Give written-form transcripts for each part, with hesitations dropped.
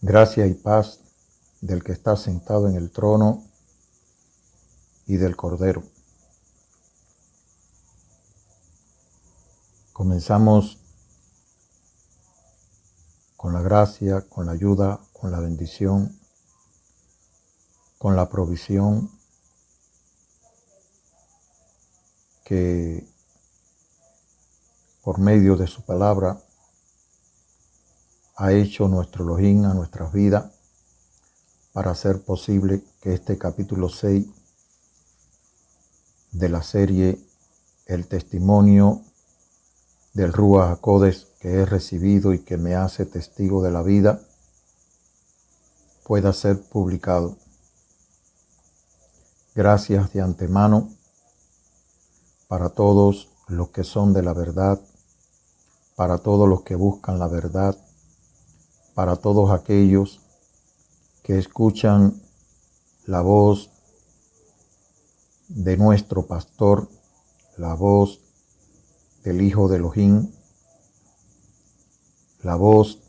Gracia y paz del que está sentado en el trono y del Cordero. Comenzamos con la gracia, con la ayuda, con la bendición, con la provisión que por medio de su palabra ha hecho nuestro Elohim a nuestras vidas para hacer posible que este capítulo 6 de la serie El testimonio del Ruach HaKodesh que he recibido y que me hace testigo de la vida pueda ser publicado. Gracias de antemano para todos los que son de la verdad, para todos los que buscan la verdad, para todos aquellos que escuchan la voz de nuestro pastor, la voz del Hijo de Elohim, la voz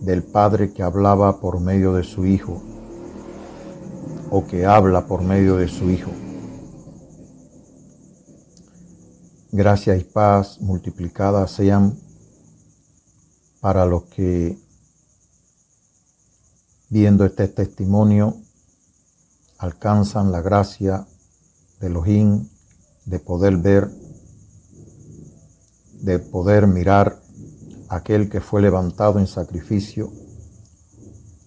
del Padre que hablaba por medio de su Hijo, o que habla por medio de su Hijo. Gracia y paz multiplicadas sean para los que, viendo este testimonio, alcanzan la gracia de Elohim de poder ver, de poder mirar a aquel que fue levantado en sacrificio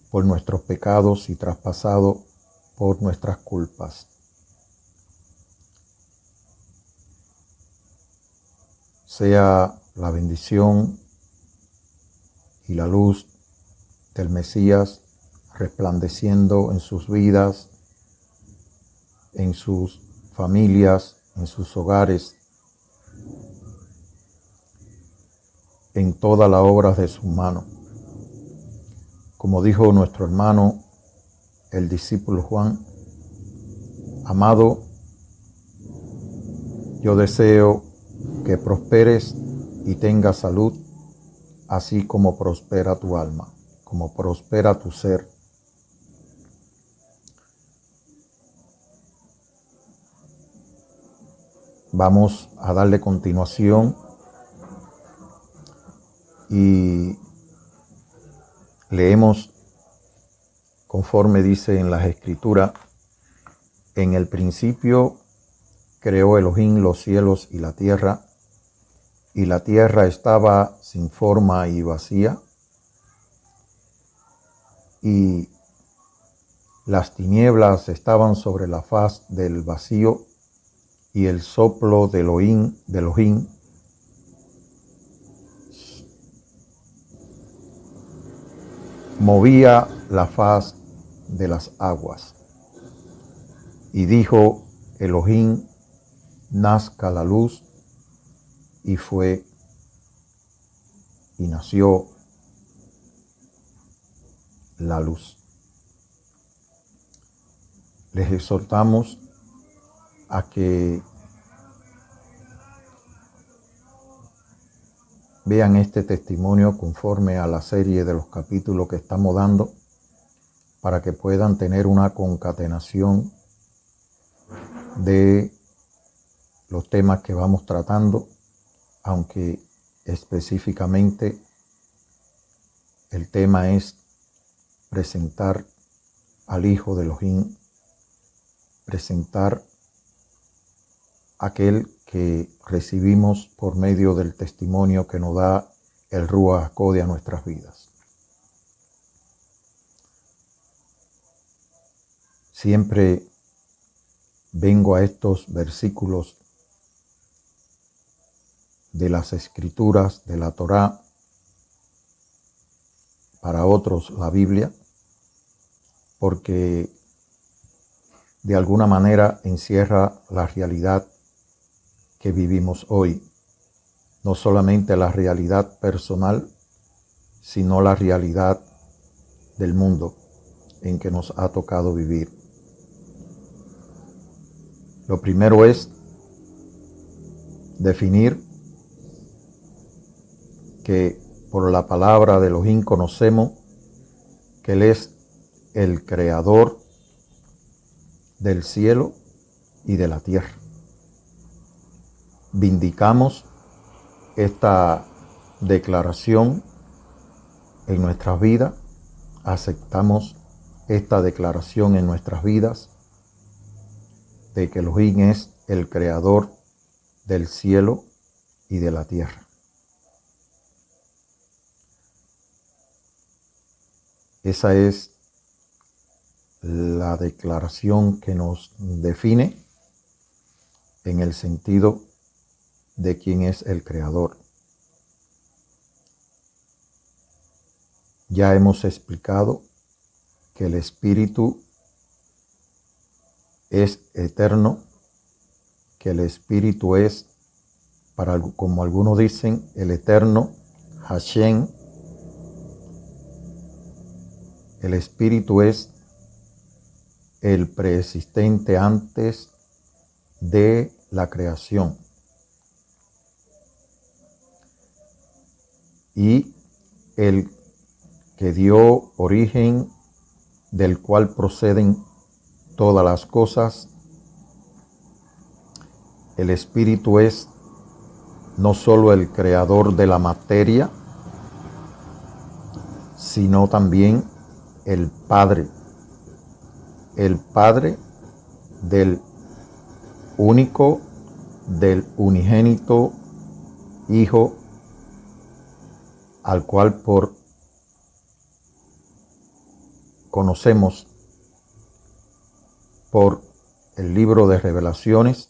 por nuestros pecados y traspasado por nuestras culpas. Sea la bendición y la luz del Mesías resplandeciendo en sus vidas, en sus familias, en sus hogares, en todas las obras de sus manos. Como dijo nuestro hermano, el discípulo Juan, amado, yo deseo que prosperes y tengas salud, así como prospera tu alma, como prospera tu ser. Vamos a darle continuación y leemos conforme dice en las Escrituras: en el principio creó Elohim los cielos y la tierra estaba sin forma y vacía, y las tinieblas estaban sobre la faz del vacío, y el soplo de Elohim movía la faz de las aguas. Y dijo Elohim, nazca la luz, y fue, y nació la luz. Les exhortamos a que vean este testimonio conforme a la serie de los capítulos que estamos dando, para que puedan tener una concatenación de los temas que vamos tratando, aunque específicamente el tema es presentar al Hijo de Elohim, presentar aquel que recibimos por medio del testimonio que nos da el Ruach HaKodesh a nuestras vidas. Siempre vengo a estos versículos de las Escrituras, de la Torá, para otros la Biblia, porque de alguna manera encierra la realidad que vivimos hoy, no solamente la realidad personal, sino la realidad del mundo en que nos ha tocado vivir. Lo primero es definir que por la palabra de Elohim conocemos que Él es el creador del cielo y de la tierra. Vindicamos esta declaración en nuestras vidas, aceptamos esta declaración en nuestras vidas de que Elohim es el creador del cielo y de la tierra. Esa es la declaración que nos define en el sentido de quién es el creador. Ya hemos explicado que el Espíritu es eterno, que el Espíritu es, como algunos dicen, el eterno Hashem. El Espíritu es el preexistente antes de la creación. Y el que dio origen, del cual proceden todas las cosas. El Espíritu es no solo el creador de la materia, sino también el Padre del único, del unigénito Hijo, al cual conocemos por el libro de Revelaciones,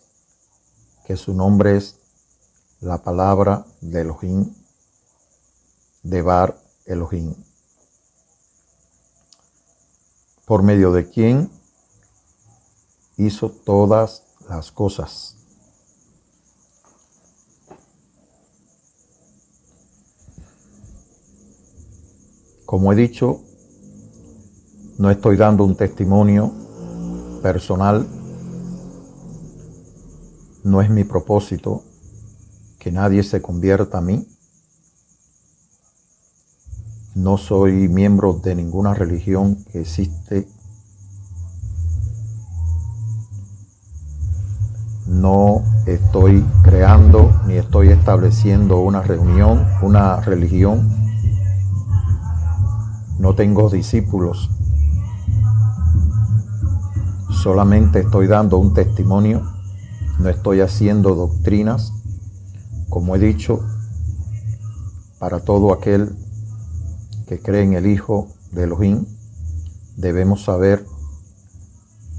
que su nombre es la palabra de Elohim, Devar Elohim, por medio de quien hizo todas las cosas. Como he dicho, no estoy dando un testimonio personal. No es mi propósito que nadie se convierta a mí. No soy miembro de ninguna religión que existe. No estoy creando ni estoy estableciendo una religión. No tengo discípulos. Solamente estoy dando un testimonio. No estoy haciendo doctrinas. Como he dicho, para todo aquel que cree en el Hijo de Elohim, debemos saber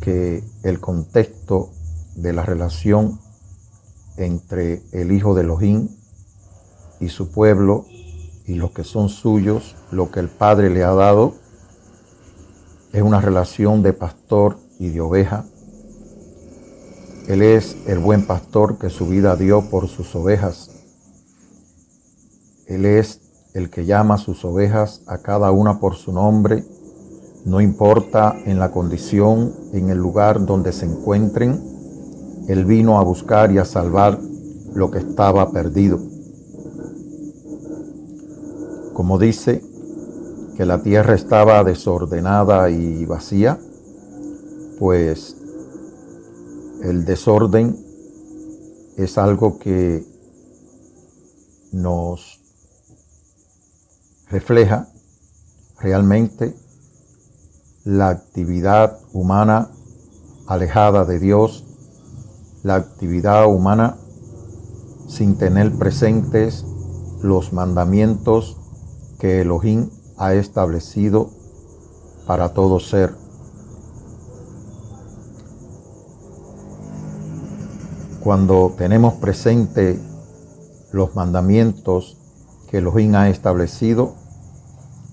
que el contexto de la relación entre el Hijo de Elohim y su pueblo y los que son suyos, lo que el Padre le ha dado, es una relación de pastor y de oveja. Él es el buen pastor que su vida dio por sus ovejas. Él es el que llama a sus ovejas a cada una por su nombre, no importa en la condición, en el lugar donde se encuentren. Él vino a buscar y a salvar lo que estaba perdido. Como dice que la tierra estaba desordenada y vacía, pues el desorden es algo que nos refleja realmente la actividad humana alejada de Dios, la actividad humana sin tener presentes los mandamientos que Elohim ha establecido para todo ser. Cuando tenemos presente los mandamientos que Elohim ha establecido,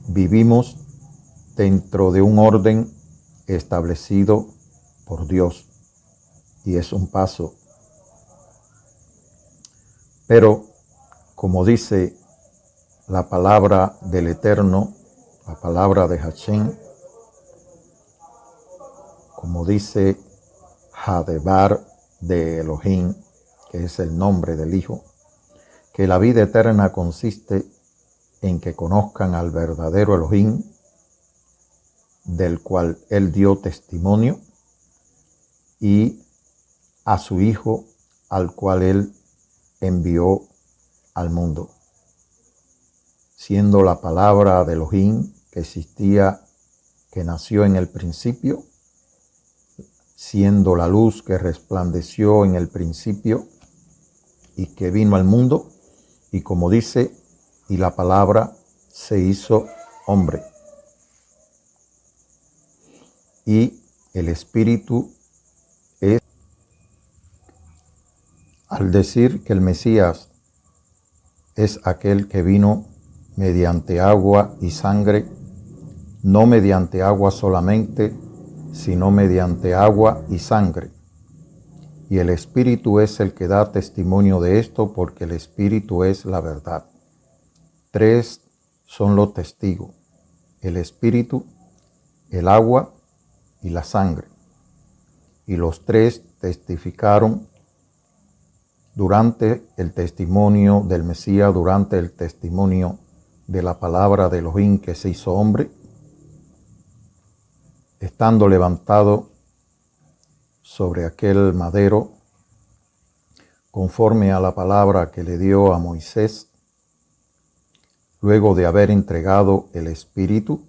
vivimos dentro de un orden establecido por Dios, y es un paso. Pero, como dice la palabra del Eterno, la palabra de Hashem, como dice Hadebar de Elohim, que es el nombre del Hijo, que la vida eterna consiste en que conozcan al verdadero Elohim, del cual él dio testimonio, y a su Hijo, al cual él envió al mundo, siendo la palabra de Elohim que existía, que nació en el principio, siendo la luz que resplandeció en el principio y que vino al mundo, y como dice, y la palabra se hizo hombre. Y el Espíritu es, al decir que el Mesías es aquel que vino mediante agua y sangre, no mediante agua solamente, sino mediante agua y sangre. Y el Espíritu es el que da testimonio de esto, porque el Espíritu es la verdad. 3 son los testigos: el Espíritu, el agua y la sangre. Y los 3 testificaron durante el testimonio del Mesías, durante el testimonio de la palabra de Elohim que se hizo hombre, estando levantado sobre aquel madero, conforme a la palabra que le dio a Moisés, luego de haber entregado el Espíritu,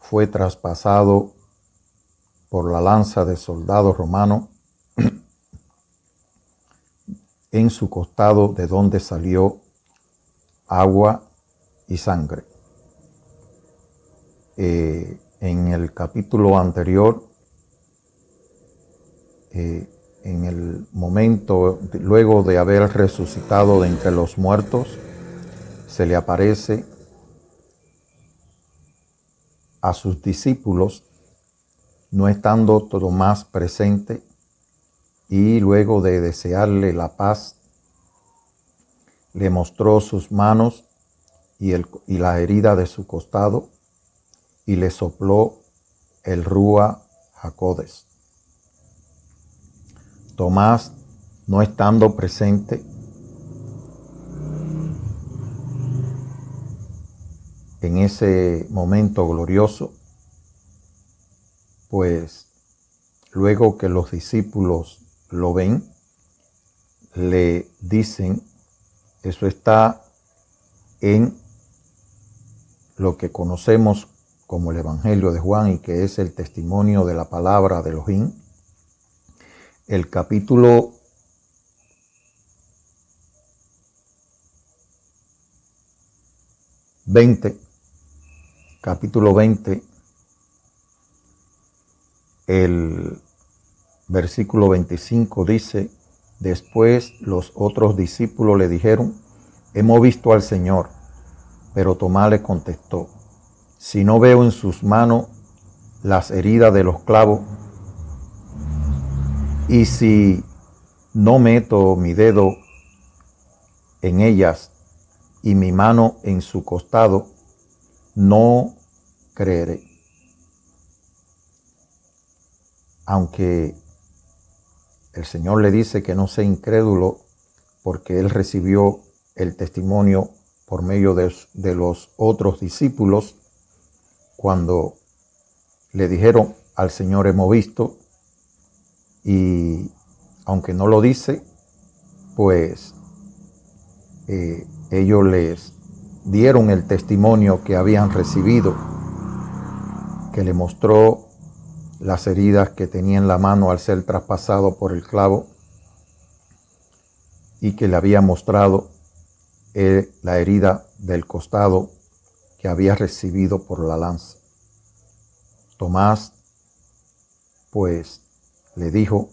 fue traspasado por la lanza de soldado romano en su costado, de donde salió agua y sangre. En el capítulo anterior, en el momento, luego de haber resucitado de entre los muertos, se le aparece a sus discípulos, no estando Tomás presente, y luego de desearle la paz, le mostró sus manos y la herida de su costado, y le sopló el Rúa Hacodes. Tomás, no estando presente, en ese momento glorioso, pues luego que los discípulos lo ven, le dicen, eso está en lo que conocemos como el Evangelio de Juan, y que es el testimonio de la palabra de Elohim, el capítulo 20, el versículo 25 dice: después los otros discípulos le dijeron, hemos visto al Señor. Pero Tomás le contestó, si no veo en sus manos las heridas de los clavos, y si no meto mi dedo en ellas y mi mano en su costado, no creeré. Aunque el Señor le dice que no sea incrédulo, porque él recibió el testimonio por medio de los otros discípulos, cuando le dijeron al Señor hemos visto, y aunque no lo dice, pues ellos les dieron el testimonio que habían recibido, que le mostró las heridas que tenía en la mano al ser traspasado por el clavo, y que le había mostrado la herida del costado que había recibido por la lanza. Tomás, pues, le dijo,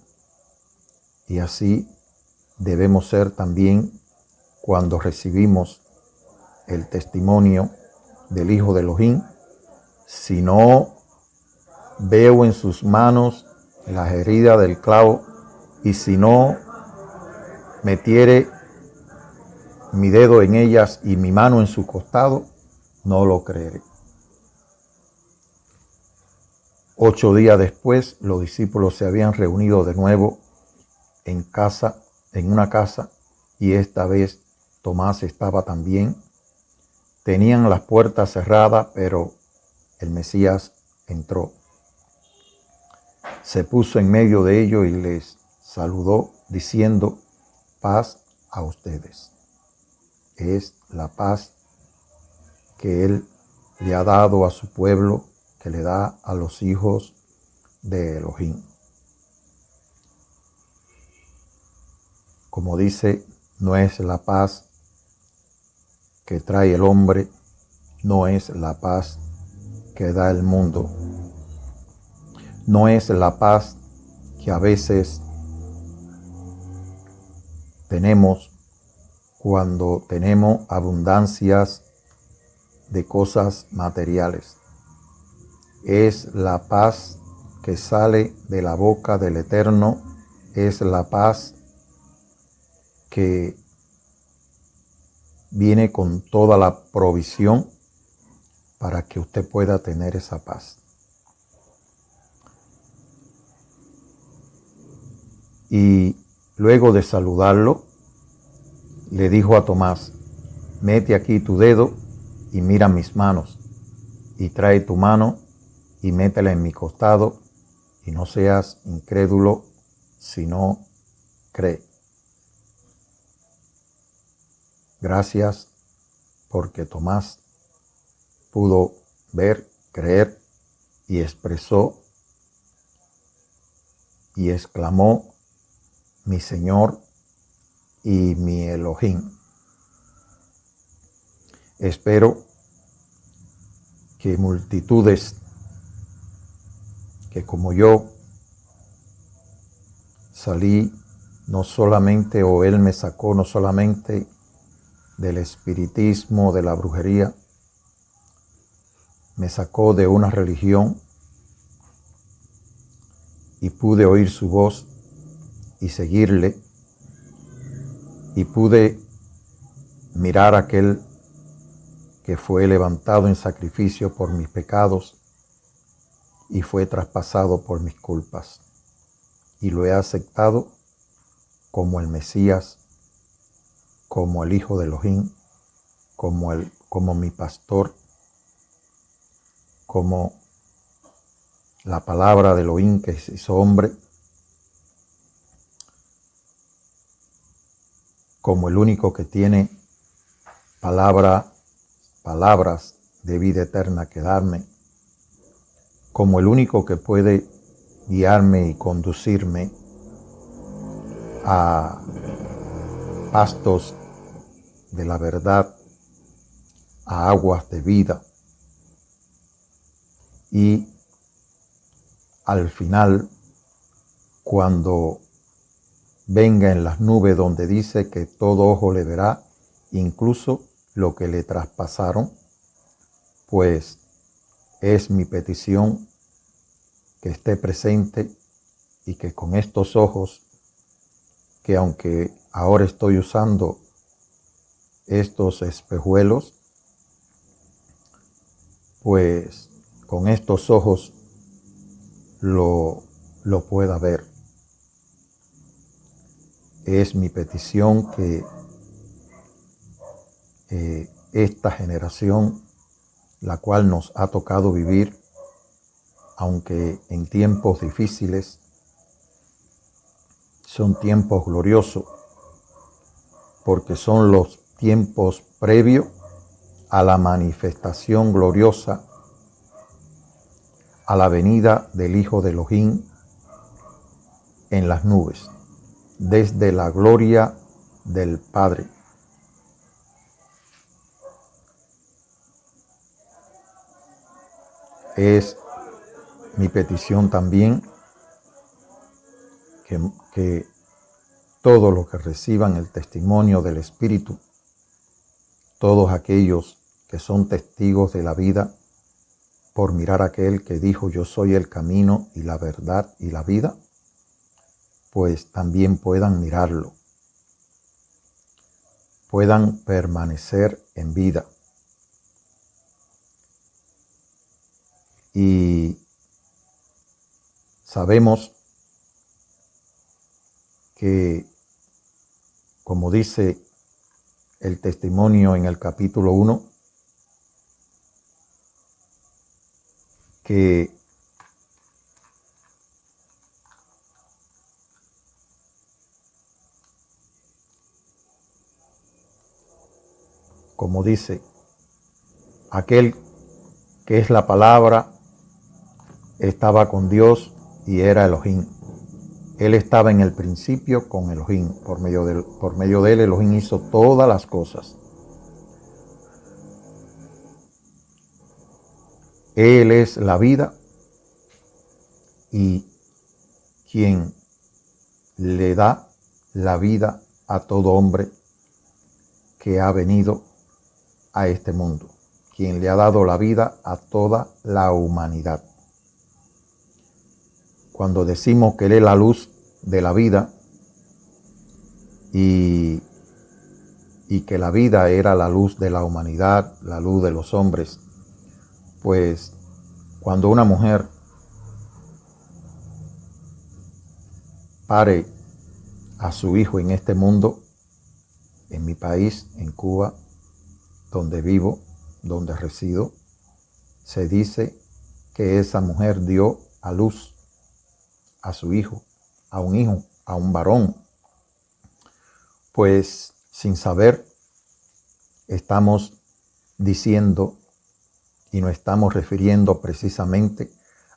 y así debemos ser también cuando recibimos el testimonio del Hijo de Elohim, si no veo en sus manos las heridas del clavo, y si no metiere mi dedo en ellas y mi mano en su costado, no lo creeré. 8 días después, los discípulos se habían reunido de nuevo en una casa, y esta vez Tomás estaba también. Tenían las puertas cerradas, pero el Mesías entró. Se puso en medio de ellos y les saludó diciendo: paz a ustedes. Es la paz que Él le ha dado a su pueblo, que le da a los hijos de Elohim. Como dice, no es la paz que trae el hombre, no es la paz que da el mundo, no es la paz que a veces tenemos cuando tenemos abundancias de cosas materiales. Es la paz que sale de la boca del Eterno, es la paz que viene con toda la provisión para que usted pueda tener esa paz. Y luego de saludarlo, le dijo a Tomás: mete aquí tu dedo y mira mis manos, y trae tu mano y métela en mi costado, y no seas incrédulo, sino cree. Gracias, porque Tomás pudo ver, creer, y expresó y exclamó: mi Señor y mi Elohim. Espero que multitudes que como yo salí no solamente, o Él me sacó no solamente del espiritismo, de la brujería, me sacó de una religión y pude oír su voz y seguirle, y pude mirar a aquel que fue levantado en sacrificio por mis pecados y fue traspasado por mis culpas, y lo he aceptado como el Mesías, como el Hijo de Elohim, como mi pastor, como la palabra de Elohim que se hizo hombre, como el único que tiene palabras de vida eterna que darme, como el único que puede guiarme y conducirme a pastos de la verdad, a aguas de vida. Y al final, cuando venga en las nubes donde dice que todo ojo le verá, incluso lo que le traspasaron, pues es mi petición que esté presente y que con estos ojos, que aunque ahora estoy usando estos espejuelos, pues con estos ojos lo pueda ver. Es mi petición que esta generación, la cual nos ha tocado vivir, aunque en tiempos difíciles, son tiempos gloriosos, porque son los tiempos previos a la manifestación gloriosa, a la venida del Hijo de Elohim en las nubes, desde la gloria del Padre. Es mi petición también que todos los que reciban el testimonio del Espíritu, todos aquellos que son testigos de la vida, por mirar a aquel que dijo: yo soy el camino y la verdad y la vida, pues también puedan mirarlo, puedan permanecer en vida. Y sabemos que, como dice el testimonio en el capítulo 1, que como dice, aquel que es la palabra estaba con Dios y era Elohim. Él estaba en el principio con Elohim. Por medio de él Elohim hizo todas las cosas. Él es la vida y quien le da la vida a todo hombre que ha venido a este mundo. Quien le ha dado la vida a toda la humanidad. Cuando decimos que Él es la luz de la vida y que la vida era la luz de la humanidad, la luz de los hombres, pues cuando una mujer pare a su hijo en este mundo, en mi país, en Cuba, donde vivo, donde resido, se dice que esa mujer dio a luz a su hijo, a un varón. Pues sin saber, estamos diciendo y nos estamos refiriendo precisamente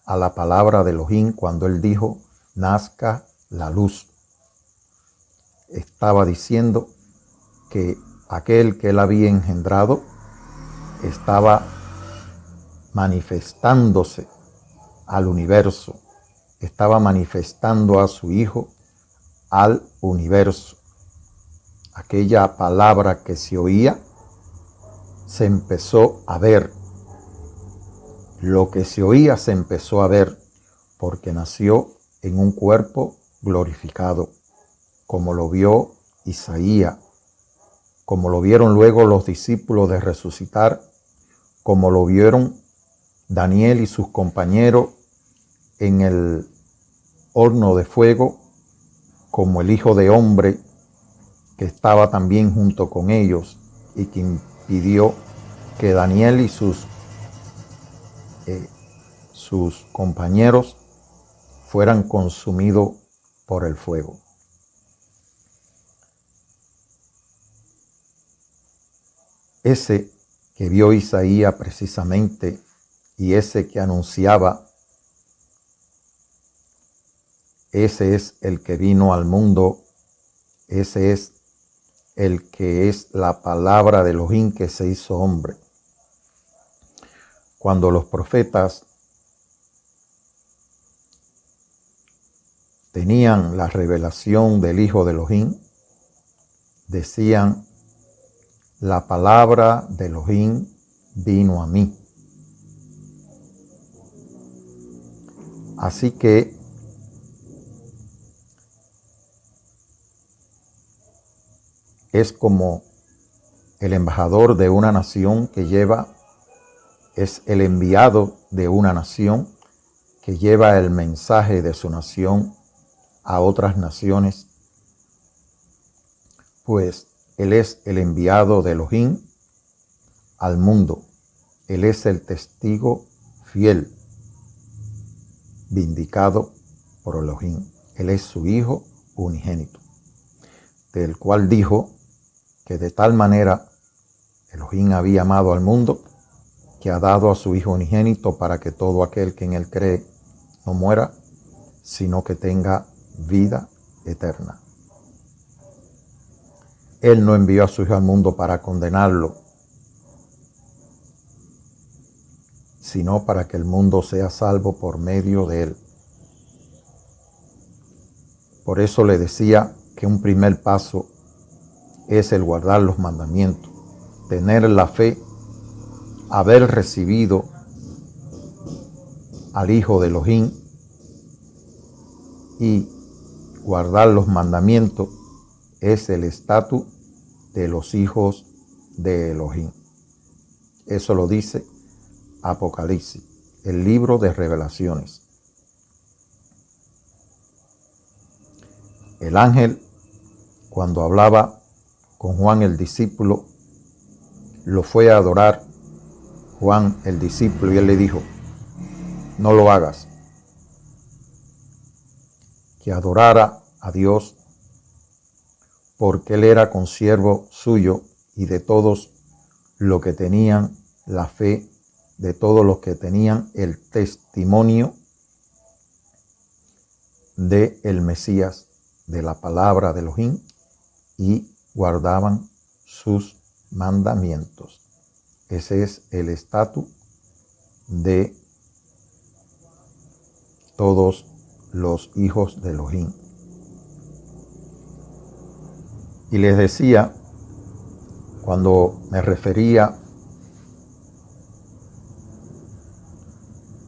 a la palabra de Elohim cuando Él dijo, nazca la luz. Estaba diciendo que aquel que Él había engendrado estaba manifestándose al universo, estaba manifestando a su hijo al universo. Aquella palabra que se oía se empezó a ver. Lo que se oía se empezó a ver porque nació en un cuerpo glorificado, como lo vio Isaías, como lo vieron luego los discípulos de resucitar, como lo vieron Daniel y sus compañeros en el horno de fuego, como el Hijo de Hombre que estaba también junto con ellos y que impidió que Daniel y sus compañeros fueran consumidos por el fuego. Ese que vio Isaías precisamente y ese que anunciaba, ese es el que vino al mundo, ese es el que es la palabra de Elohim que se hizo hombre. Cuando los profetas tenían la revelación del Hijo de Elohim, decían, la palabra de Elohim vino a mí. Así que es como el embajador de una nación que es el enviado de una nación que lleva el mensaje de su nación a otras naciones. Pues Él es el enviado de Elohim al mundo. Él es el testigo fiel, vindicado por Elohim. Él es su Hijo unigénito, del cual dijo que de tal manera Elohim había amado al mundo que ha dado a su Hijo unigénito para que todo aquel que en Él cree no muera, sino que tenga vida eterna. Él no envió a su Hijo al mundo para condenarlo, sino para que el mundo sea salvo por medio de Él. Por eso le decía que un primer paso es el guardar los mandamientos, tener la fe, haber recibido al Hijo de Elohim y guardar los mandamientos es el estatus de los hijos de Elohim. Eso lo dice Apocalipsis, el libro de Revelaciones. El ángel, cuando hablaba con Juan el discípulo, lo fue a adorar Juan el discípulo y él le dijo, no lo hagas, que adorara a Dios porque él era consiervo suyo y de todos los que tenían la fe, de todos los que tenían el testimonio de el Mesías, de la palabra de Elohim, y guardaban sus mandamientos. Ese es el estatus de todos los hijos de Elohim. Y les decía, cuando me refería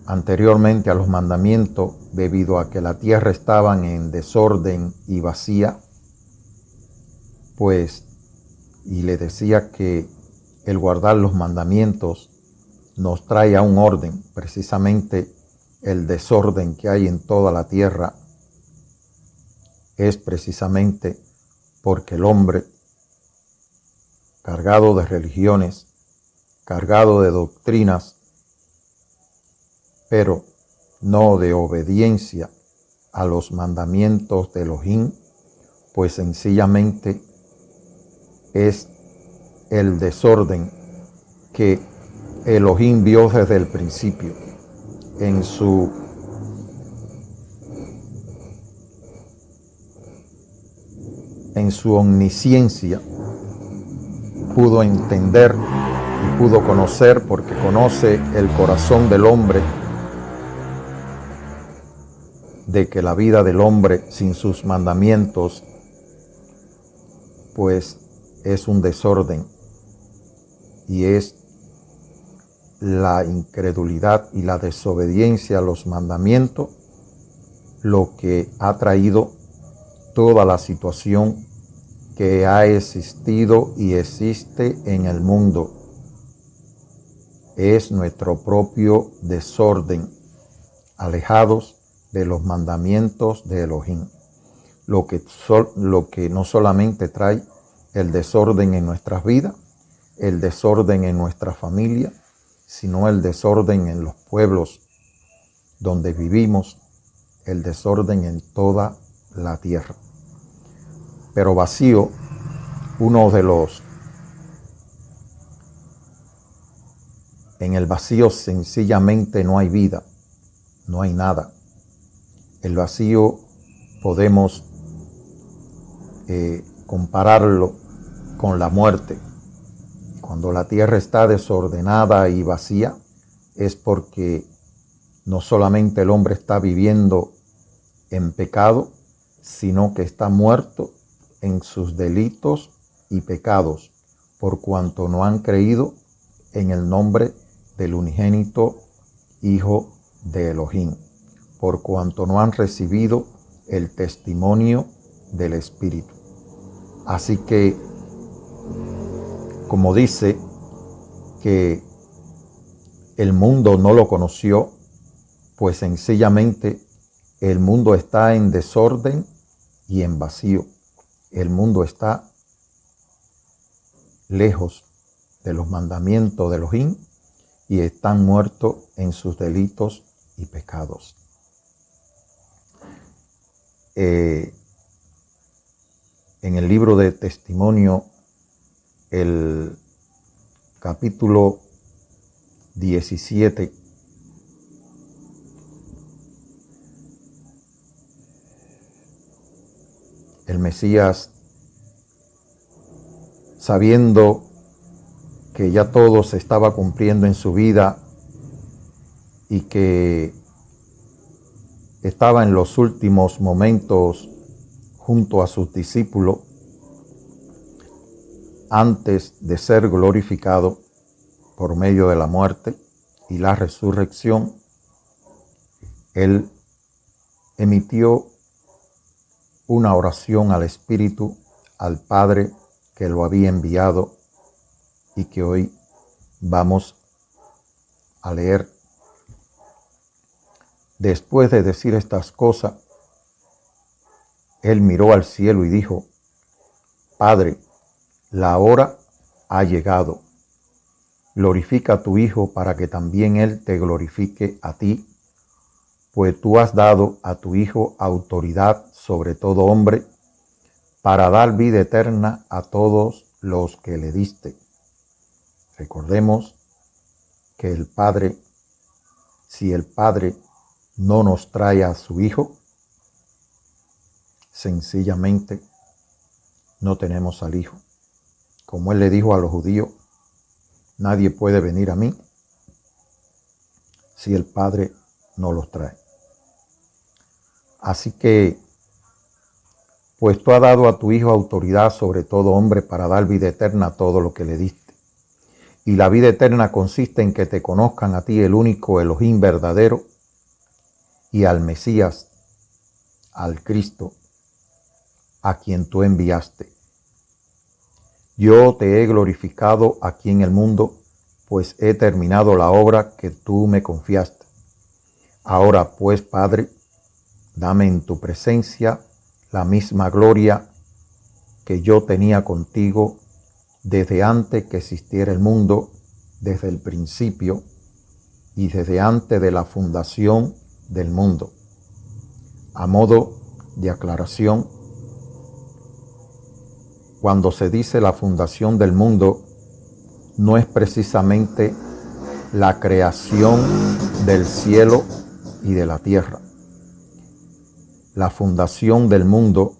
anteriormente a los mandamientos, debido a que la tierra estaba en desorden y vacía, pues, y le decía que el guardar los mandamientos nos trae a un orden, precisamente el desorden que hay en toda la tierra es precisamente porque el hombre, cargado de religiones, cargado de doctrinas, pero no de obediencia a los mandamientos de Elohim, pues sencillamente es el desorden que Elohim vio desde el principio. En su omnisciencia pudo entender y pudo conocer, porque conoce el corazón del hombre, de que la vida del hombre sin sus mandamientos pues es un desorden y es la incredulidad y la desobediencia a los mandamientos lo que ha traído toda la situación que ha existido y existe en el mundo. Es nuestro propio desorden, alejados de los mandamientos de Elohim, lo que no solamente trae el desorden en nuestras vidas, el desorden en nuestra familia, sino el desorden en los pueblos donde vivimos, el desorden en toda la tierra. Pero vacío, en el vacío sencillamente no hay vida, no hay nada. El vacío podemos compararlo con la muerte. Cuando la tierra está desordenada y vacía, es porque no solamente el hombre está viviendo en pecado, sino que está muerto en sus delitos y pecados, por cuanto no han creído en el nombre del unigénito Hijo de Elohim, por cuanto no han recibido el testimonio del Espíritu. Así que, como dice que el mundo no lo conoció, pues sencillamente el mundo está en desorden y en vacío. El mundo está lejos de los mandamientos de Elohim y están muertos en sus delitos y pecados. En el libro de Testimonio, el capítulo 17, el Mesías, sabiendo que ya todo se estaba cumpliendo en su vida y que estaba en los últimos momentos junto a sus discípulos, antes de ser glorificado por medio de la muerte y la resurrección, él emitió una oración al Espíritu, al Padre que lo había enviado y que hoy vamos a leer. Después de decir estas cosas, él miró al cielo y dijo: Padre, la hora ha llegado. Glorifica a tu Hijo para que también Él te glorifique a ti, pues tú has dado a tu Hijo autoridad sobre todo hombre, para dar vida eterna a todos los que le diste. Recordemos que el Padre, si el Padre no nos trae a su Hijo, sencillamente no tenemos al Hijo. Como Él le dijo a los judíos, nadie puede venir a mí si el Padre no los trae. Así que, pues tú has dado a tu Hijo autoridad sobre todo hombre para dar vida eterna a todo lo que le diste. Y la vida eterna consiste en que te conozcan a ti, el único Elohim verdadero, y al Mesías, al Cristo, a quien tú enviaste. Yo te he glorificado aquí en el mundo, pues he terminado la obra que tú me confiaste. Ahora pues, Padre, dame en tu presencia la misma gloria que yo tenía contigo desde antes que existiera el mundo, desde el principio y desde antes de la fundación del mundo. A modo de aclaración, cuando se dice la fundación del mundo, no es precisamente la creación del cielo y de la tierra. La fundación del mundo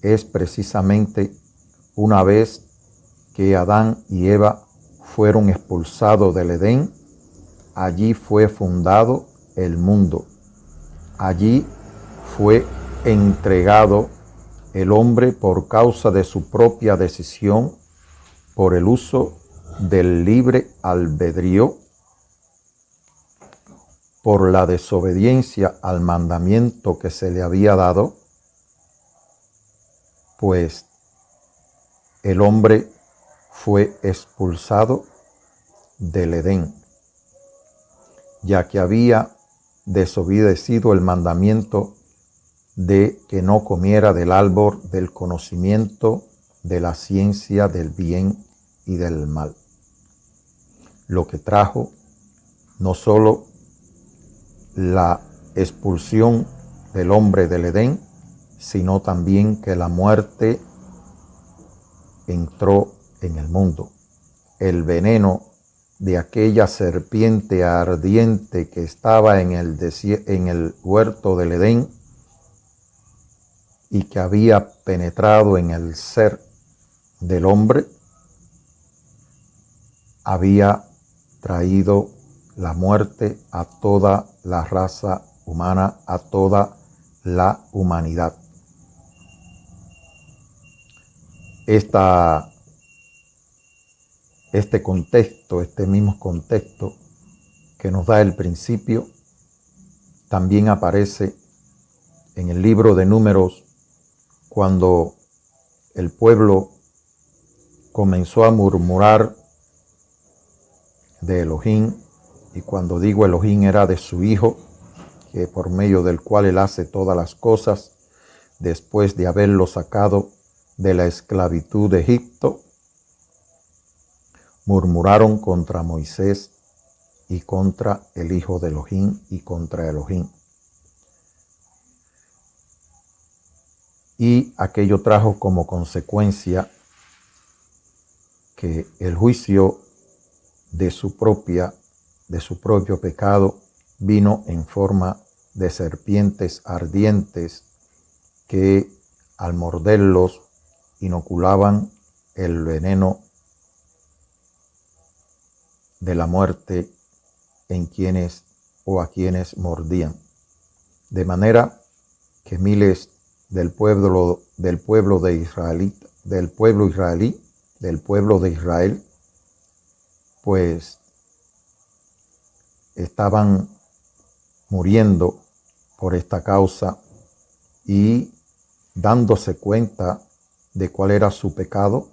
es precisamente una vez que Adán y Eva fueron expulsados del Edén, allí fue fundado el mundo. Allí fue entregado el hombre por causa de su propia decisión, por el uso del libre albedrío, por la desobediencia al mandamiento que se le había dado, pues el hombre fue expulsado del Edén, ya que había desobedecido el mandamiento de que no comiera del árbol del conocimiento de la ciencia del bien y del mal. Lo que trajo no solo la expulsión del hombre del Edén, sino también que la muerte entró en el mundo. El veneno de aquella serpiente ardiente que estaba en el huerto del Edén y que había penetrado en el ser del hombre, había traído la muerte a toda la raza humana, a toda la humanidad. Este contexto, este mismo contexto que nos da el principio, también aparece en el libro de Números, cuando el pueblo comenzó a murmurar de Elohim, y cuando digo Elohim era de su Hijo, que por medio del cual Él hace todas las cosas, después de haberlo sacado de la esclavitud de Egipto, murmuraron contra Moisés y contra el Hijo de Elohim y contra Elohim. Y aquello trajo como consecuencia que el juicio de su propio pecado vino en forma de serpientes ardientes que al morderlos inoculaban el veneno de la muerte en quienes o a quienes mordían. De manera que miles del pueblo de Israel, pues estaban muriendo por esta causa y dándose cuenta de cuál era su pecado,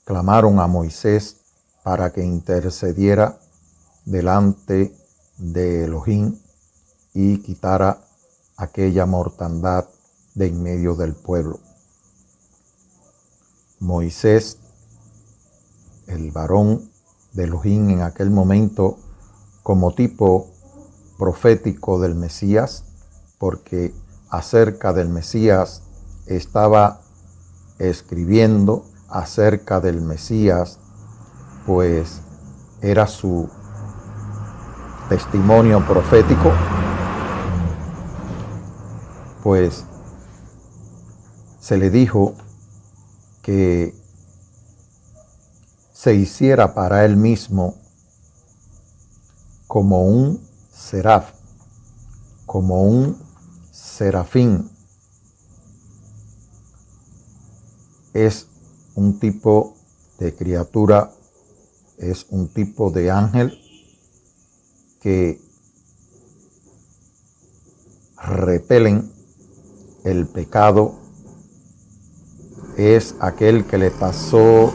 clamaron a Moisés para que intercediera delante de Elohim y quitara aquella mortandad de en medio del pueblo. Moisés, el varón de Elohim en aquel momento, como tipo profético del Mesías, porque acerca del Mesías estaba escribiendo, acerca del Mesías, pues era su testimonio profético, pues se le dijo que se hiciera para él mismo como un seraf, como un serafín. Es un tipo de criatura, es un tipo de ángel que repelen el pecado, es aquel que le pasó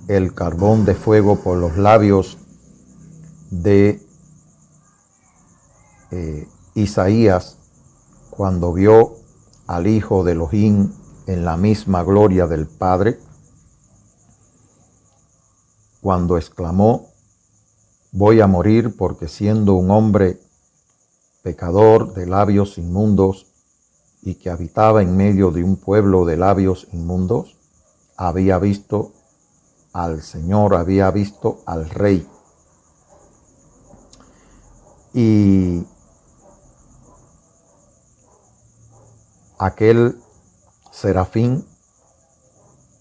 el carbón de fuego por los labios de Isaías cuando vio al Hijo de Elohim en la misma gloria del Padre, cuando exclamó: voy a morir porque siendo un hombre pecador de labios inmundos y que habitaba en medio de un pueblo de labios inmundos, había visto al Señor, había visto al Rey. Y aquel serafín,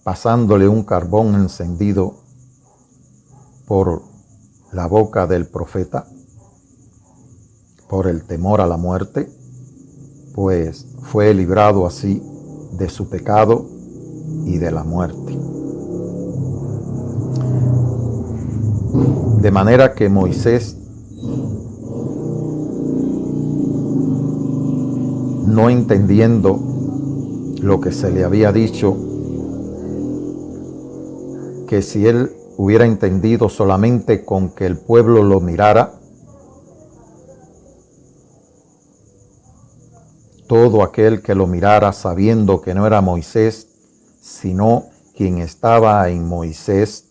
pasándole un carbón encendido por la boca del profeta, por el temor a la muerte, pues fue librado así de su pecado y de la muerte. De manera que Moisés, no entendiendo lo que se le había dicho, que si él hubiera entendido solamente con que el pueblo lo mirara, todo aquel que lo mirara sabiendo que no era Moisés, sino quien estaba en Moisés,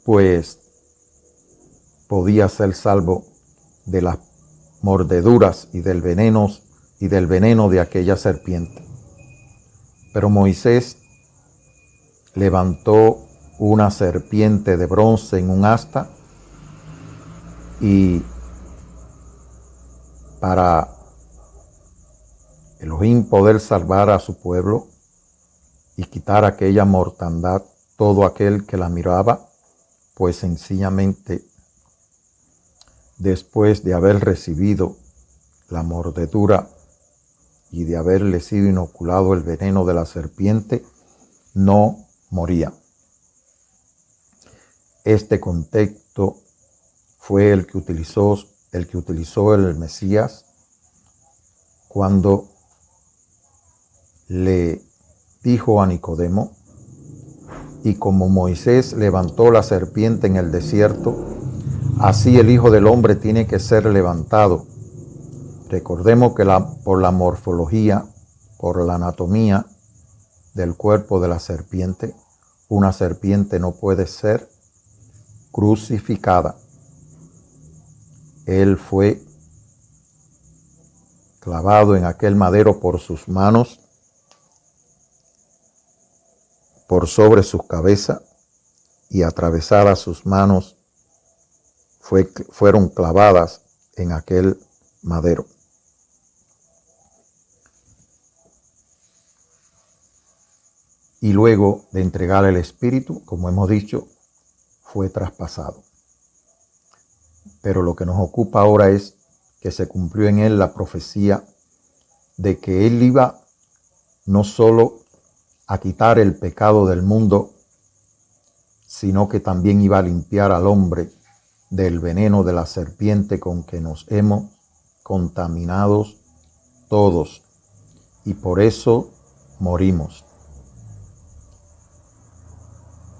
pues podía ser salvo de las mordeduras y del veneno de aquella serpiente. Pero Moisés levantó una serpiente de bronce en un asta, y para Elohim poder salvar a su pueblo y quitar aquella mortandad, todo aquel que la miraba, pues sencillamente, después de haber recibido la mordedura y de haberle sido inoculado el veneno de la serpiente, no moría. Este contexto fue el que utilizó el Mesías cuando le dijo a Nicodemo: y como Moisés levantó la serpiente en el desierto, así el Hijo del Hombre tiene que ser levantado. Recordemos que por la morfología, por la anatomía del cuerpo de la serpiente, una serpiente no puede ser crucificada. Él fue clavado en aquel madero por sus manos, por sobre su cabeza, y atravesadas sus manos fueron clavadas en aquel madero. Y luego de entregar el Espíritu, como hemos dicho, fue traspasado. Pero lo que nos ocupa ahora es que se cumplió en él la profecía de que él iba no solo a quitar el pecado del mundo, sino que también iba a limpiar al hombre del veneno de la serpiente con que nos hemos contaminado todos, y por eso morimos.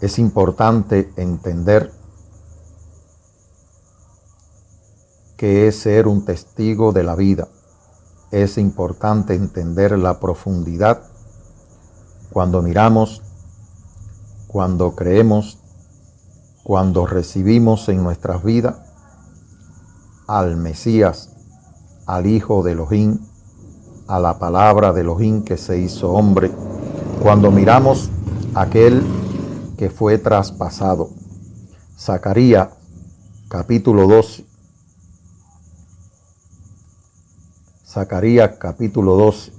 Es importante entender que es ser un testigo de la vida. Es importante entender la profundidad Cuando miramos, cuando creemos, cuando recibimos en nuestras vidas al Mesías, al Hijo de Elohim, a la palabra de Elohim que se hizo hombre, cuando miramos a aquel que fue traspasado. Zacarías capítulo 12. Zacarías capítulo 12.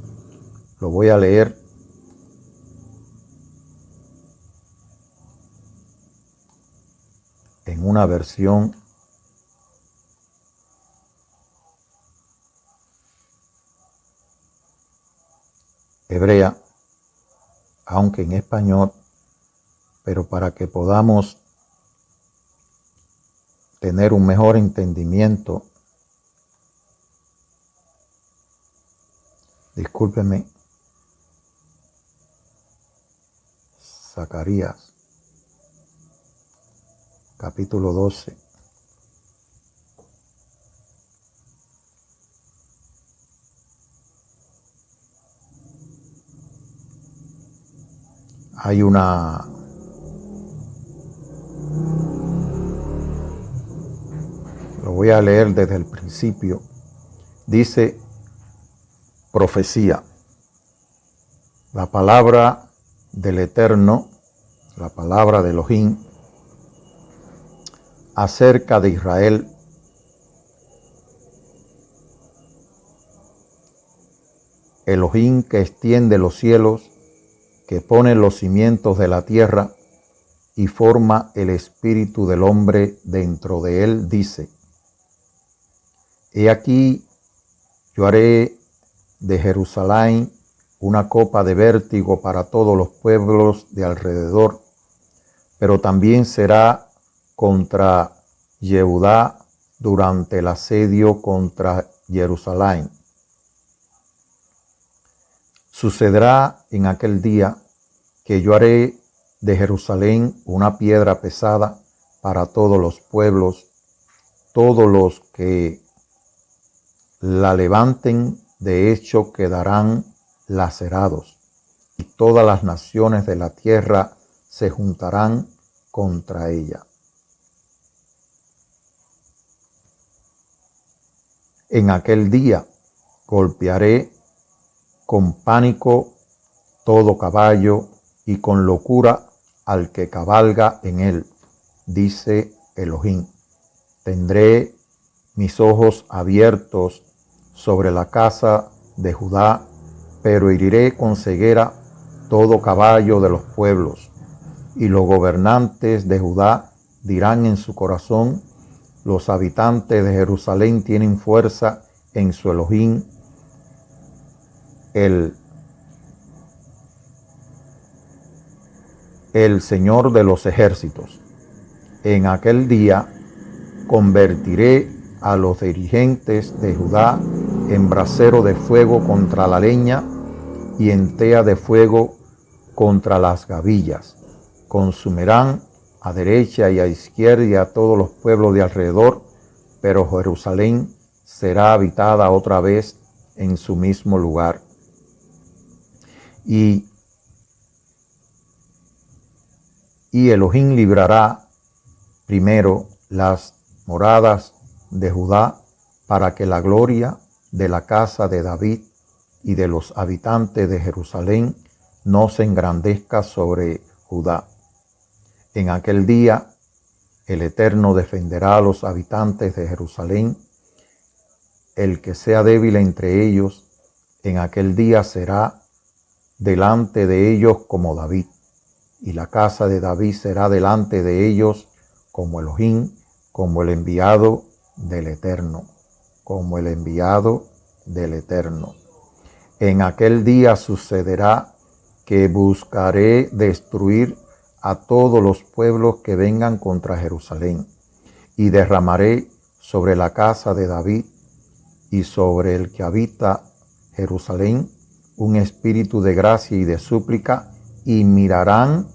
Lo voy a leer en una versión hebrea, aunque en español, pero para que podamos tener un mejor entendimiento. Discúlpeme. Zacarías capítulo 12. Hay una lo voy a leer desde el principio. Dice profecía. La palabra del Eterno, la palabra de Elohim, acerca de Israel. Elohim que extiende los cielos, que pone los cimientos de la tierra y forma el espíritu del hombre dentro de él, dice: He aquí, yo haré de Jerusalén una copa de vértigo para todos los pueblos de alrededor, pero también será contra Yehudá durante el asedio contra Jerusalén. Sucederá en aquel día que yo haré de Jerusalén una piedra pesada para todos los pueblos, todos los que la levanten de hecho quedarán lacerados, y todas las naciones de la tierra se juntarán contra ella. En aquel día golpearé con pánico todo caballo y con locura al que cabalga en él, dice Elohim. Tendré mis ojos abiertos sobre la casa de Judá, pero heriré con ceguera todo caballo de los pueblos, y los gobernantes de Judá dirán en su corazón: los habitantes de Jerusalén tienen fuerza en su Elohim, el Señor de los ejércitos. En aquel día convertiré a los dirigentes de Judá en brasero de fuego contra la leña y en tea de fuego contra las gavillas. Consumirán a derecha y a izquierda y a todos los pueblos de alrededor, pero Jerusalén será habitada otra vez en su mismo lugar. Y Elohim librará primero las moradas de Judá para que la gloria de la casa de David y de los habitantes de Jerusalén no se engrandezca sobre Judá. En aquel día el Eterno defenderá a los habitantes de Jerusalén. El que sea débil entre ellos, en aquel día será delante de ellos como David, y la casa de David será delante de ellos como Elohim, como el enviado del Eterno, como el enviado del Eterno. En aquel día sucederá que buscaré destruir a todos los pueblos que vengan contra Jerusalén, y derramaré sobre la casa de David y sobre el que habita Jerusalén un espíritu de gracia y de súplica, y mirarán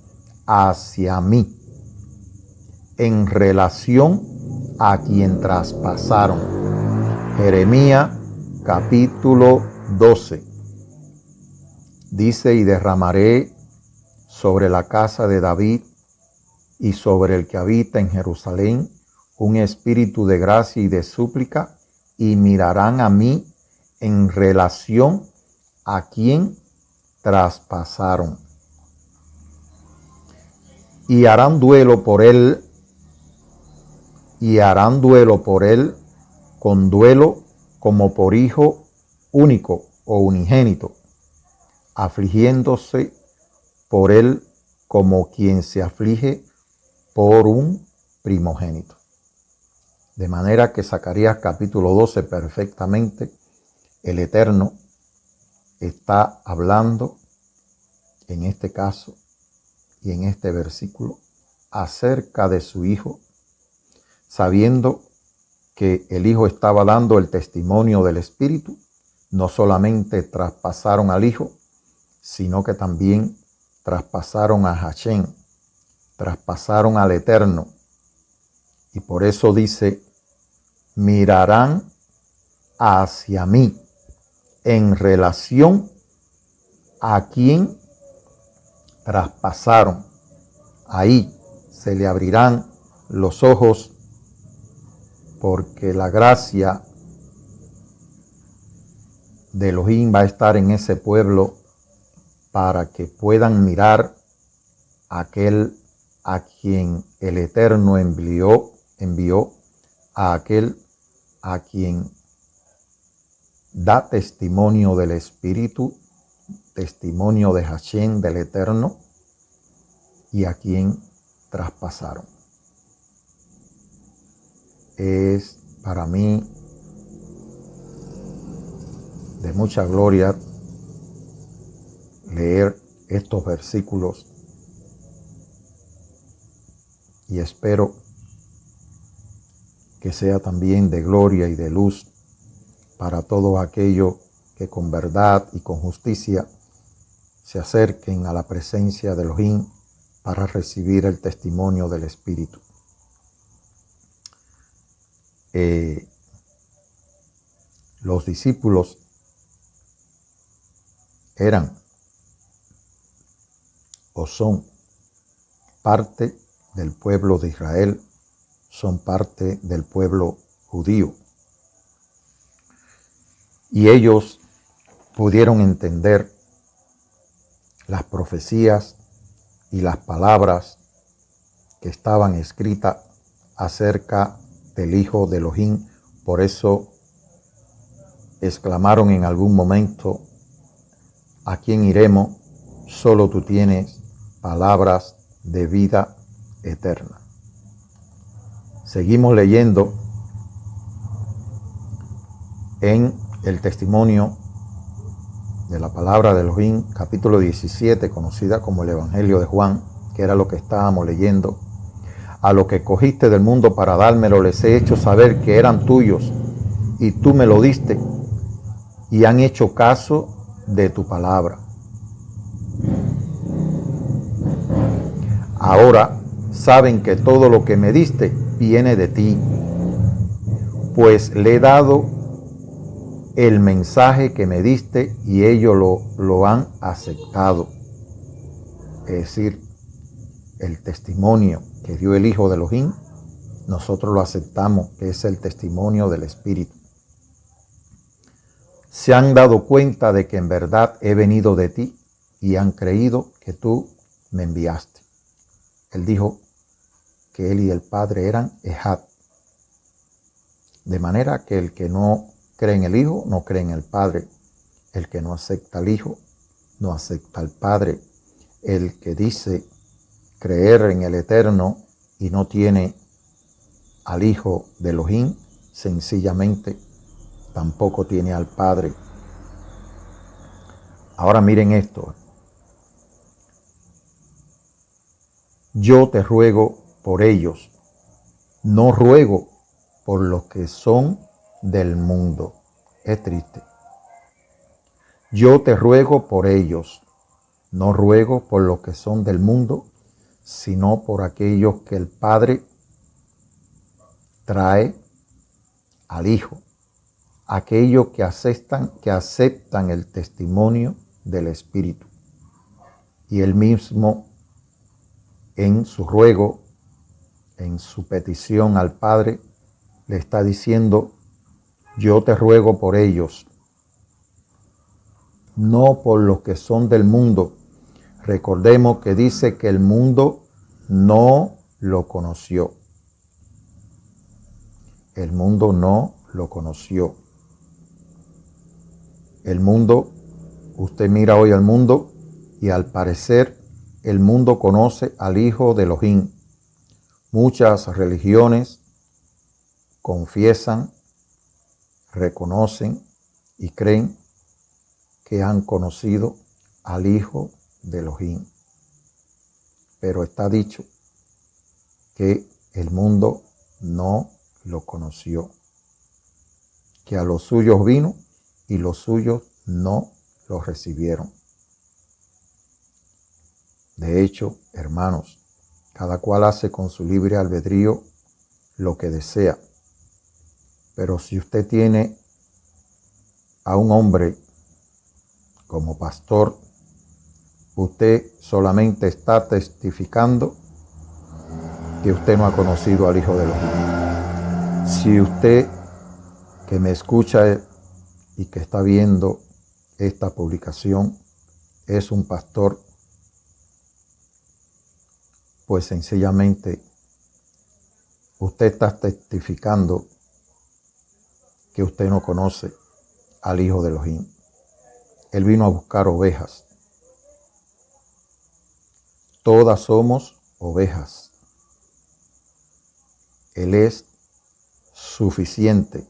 hacia mí en relación a quien traspasaron. Jeremías capítulo 12. Dice: y derramaré sobre la casa de David y sobre el que habita en Jerusalén un espíritu de gracia y de súplica, y mirarán a mí en relación a quien traspasaron. Y harán duelo por él, con duelo como por hijo único o unigénito, afligiéndose por él como quien se aflige por un primogénito. De manera que Zacarías capítulo 12 perfectamente, el Eterno está hablando en este caso y en este versículo acerca de su hijo, sabiendo que el hijo estaba dando el testimonio del Espíritu. No solamente traspasaron al hijo, sino que también traspasaron a Hashem, traspasaron al Eterno. Y por eso dice, mirarán hacia mí en relación a quien traspasaron. Ahí se le abrirán los ojos, porque la gracia de Elohim va a estar en ese pueblo para que puedan mirar a aquel a quien el Eterno envió, a aquel a quien da testimonio del Espíritu, testimonio de Hashem, del Eterno, y a quien traspasaron. Es para mí de mucha gloria leer estos versículos, y espero que sea también de gloria y de luz para todos aquellos que con verdad y con justicia se acerquen a la presencia de Elohim para recibir el testimonio del Espíritu. Los discípulos eran o son parte del pueblo de Israel, son parte del pueblo judío. Y ellos pudieron entender las profecías y las palabras que estaban escritas acerca del Hijo de Elohim. Por eso exclamaron en algún momento, ¿a quién iremos? Solo tú tienes palabras de vida eterna. Seguimos leyendo en el testimonio de la palabra de Elohim, capítulo 17, conocida como el Evangelio de Juan, que era lo que estábamos leyendo. A lo que cogiste del mundo para dármelo, les he hecho saber que eran tuyos, y tú me lo diste, y han hecho caso de tu palabra. Ahora saben que todo lo que me diste viene de ti, pues le he dado el mensaje que me diste y ellos lo han aceptado. Es decir, el testimonio que dio el Hijo de Elohim, nosotros lo aceptamos, que es el testimonio del Espíritu. Se han dado cuenta de que en verdad he venido de ti y han creído que tú me enviaste. Él dijo que él y el Padre eran Ejad. De manera que el que no cree en el Hijo, no cree en el Padre. El que no acepta al Hijo, no acepta al Padre. El que dice creer en el Eterno y no tiene al Hijo de Elohim, sencillamente tampoco tiene al Padre. Ahora miren esto. Yo te ruego por ellos, no ruego por los que son del mundo. Es triste. Yo te ruego por ellos, no ruego por los que son del mundo, sino por aquellos que el Padre trae al Hijo, aquellos que aceptan el testimonio del Espíritu. Y él mismo en su ruego, en su petición al Padre, le está diciendo: yo te ruego por ellos, no por los que son del mundo. Recordemos que dice que el mundo no lo conoció. El mundo no lo conoció. El mundo, usted mira hoy al mundo y al parecer el mundo conoce al Hijo de Elohim. Muchas religiones confiesan, reconocen y creen que han conocido al Hijo de Elohim. Pero está dicho que el mundo no lo conoció, que a los suyos vino y los suyos no lo recibieron. De hecho, hermanos, cada cual hace con su libre albedrío lo que desea. Pero si usted tiene a un hombre como pastor, usted solamente está testificando que usted no ha conocido al Hijo de Elohim. Si usted que me escucha y que está viendo esta publicación es un pastor, pues sencillamente usted está testificando que usted no conoce al Hijo de Elohim. Él vino a buscar ovejas. Todas somos ovejas. Él es suficiente.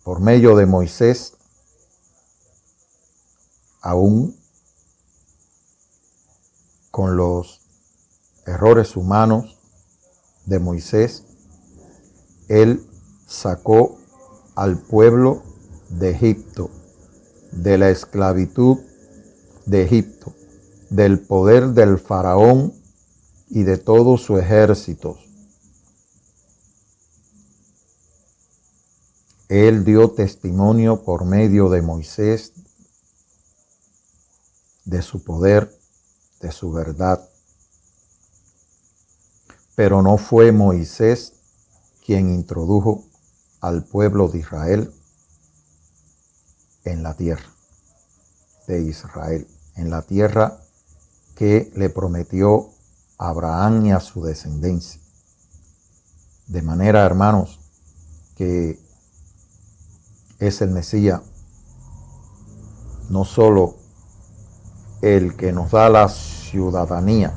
Por medio de Moisés, aún con los errores humanos de Moisés, él sacó al pueblo de Egipto, de la esclavitud de Egipto, del poder del faraón y de todo su ejército. Él dio testimonio por medio de Moisés de su poder, de su verdad. Pero no fue Moisés quien introdujo al pueblo de Israel en la tierra de Israel, en la tierra que le prometió a Abraham y a su descendencia. De manera, hermanos, que es el Mesías, no solo el que nos da la ciudadanía,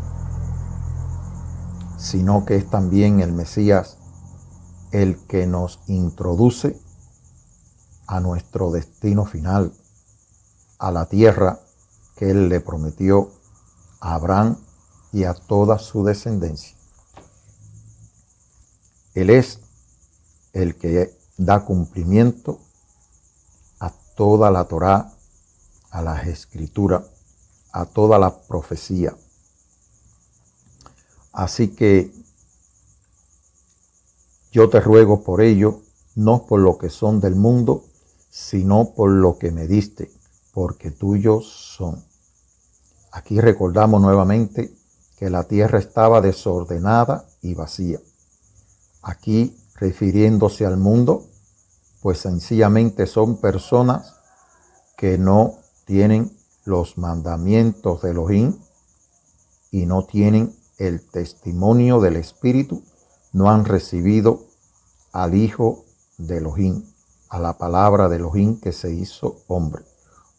sino que es también el Mesías el que nos introduce a nuestro destino final, a la tierra que Él le prometió a Abraham y a toda su descendencia. Él es el que da cumplimiento a toda la Torá, a las Escrituras, a toda la profecía. Así que yo te ruego por ello, no por lo que son del mundo, sino por lo que me diste, porque tuyos son. Aquí recordamos nuevamente que la tierra estaba desordenada y vacía. Aquí, refiriéndose al mundo, pues sencillamente son personas que no tienen los mandamientos de Elohim y no tienen el testimonio del Espíritu, no han recibido al Hijo de Elohim, a la palabra de Elohim que se hizo hombre.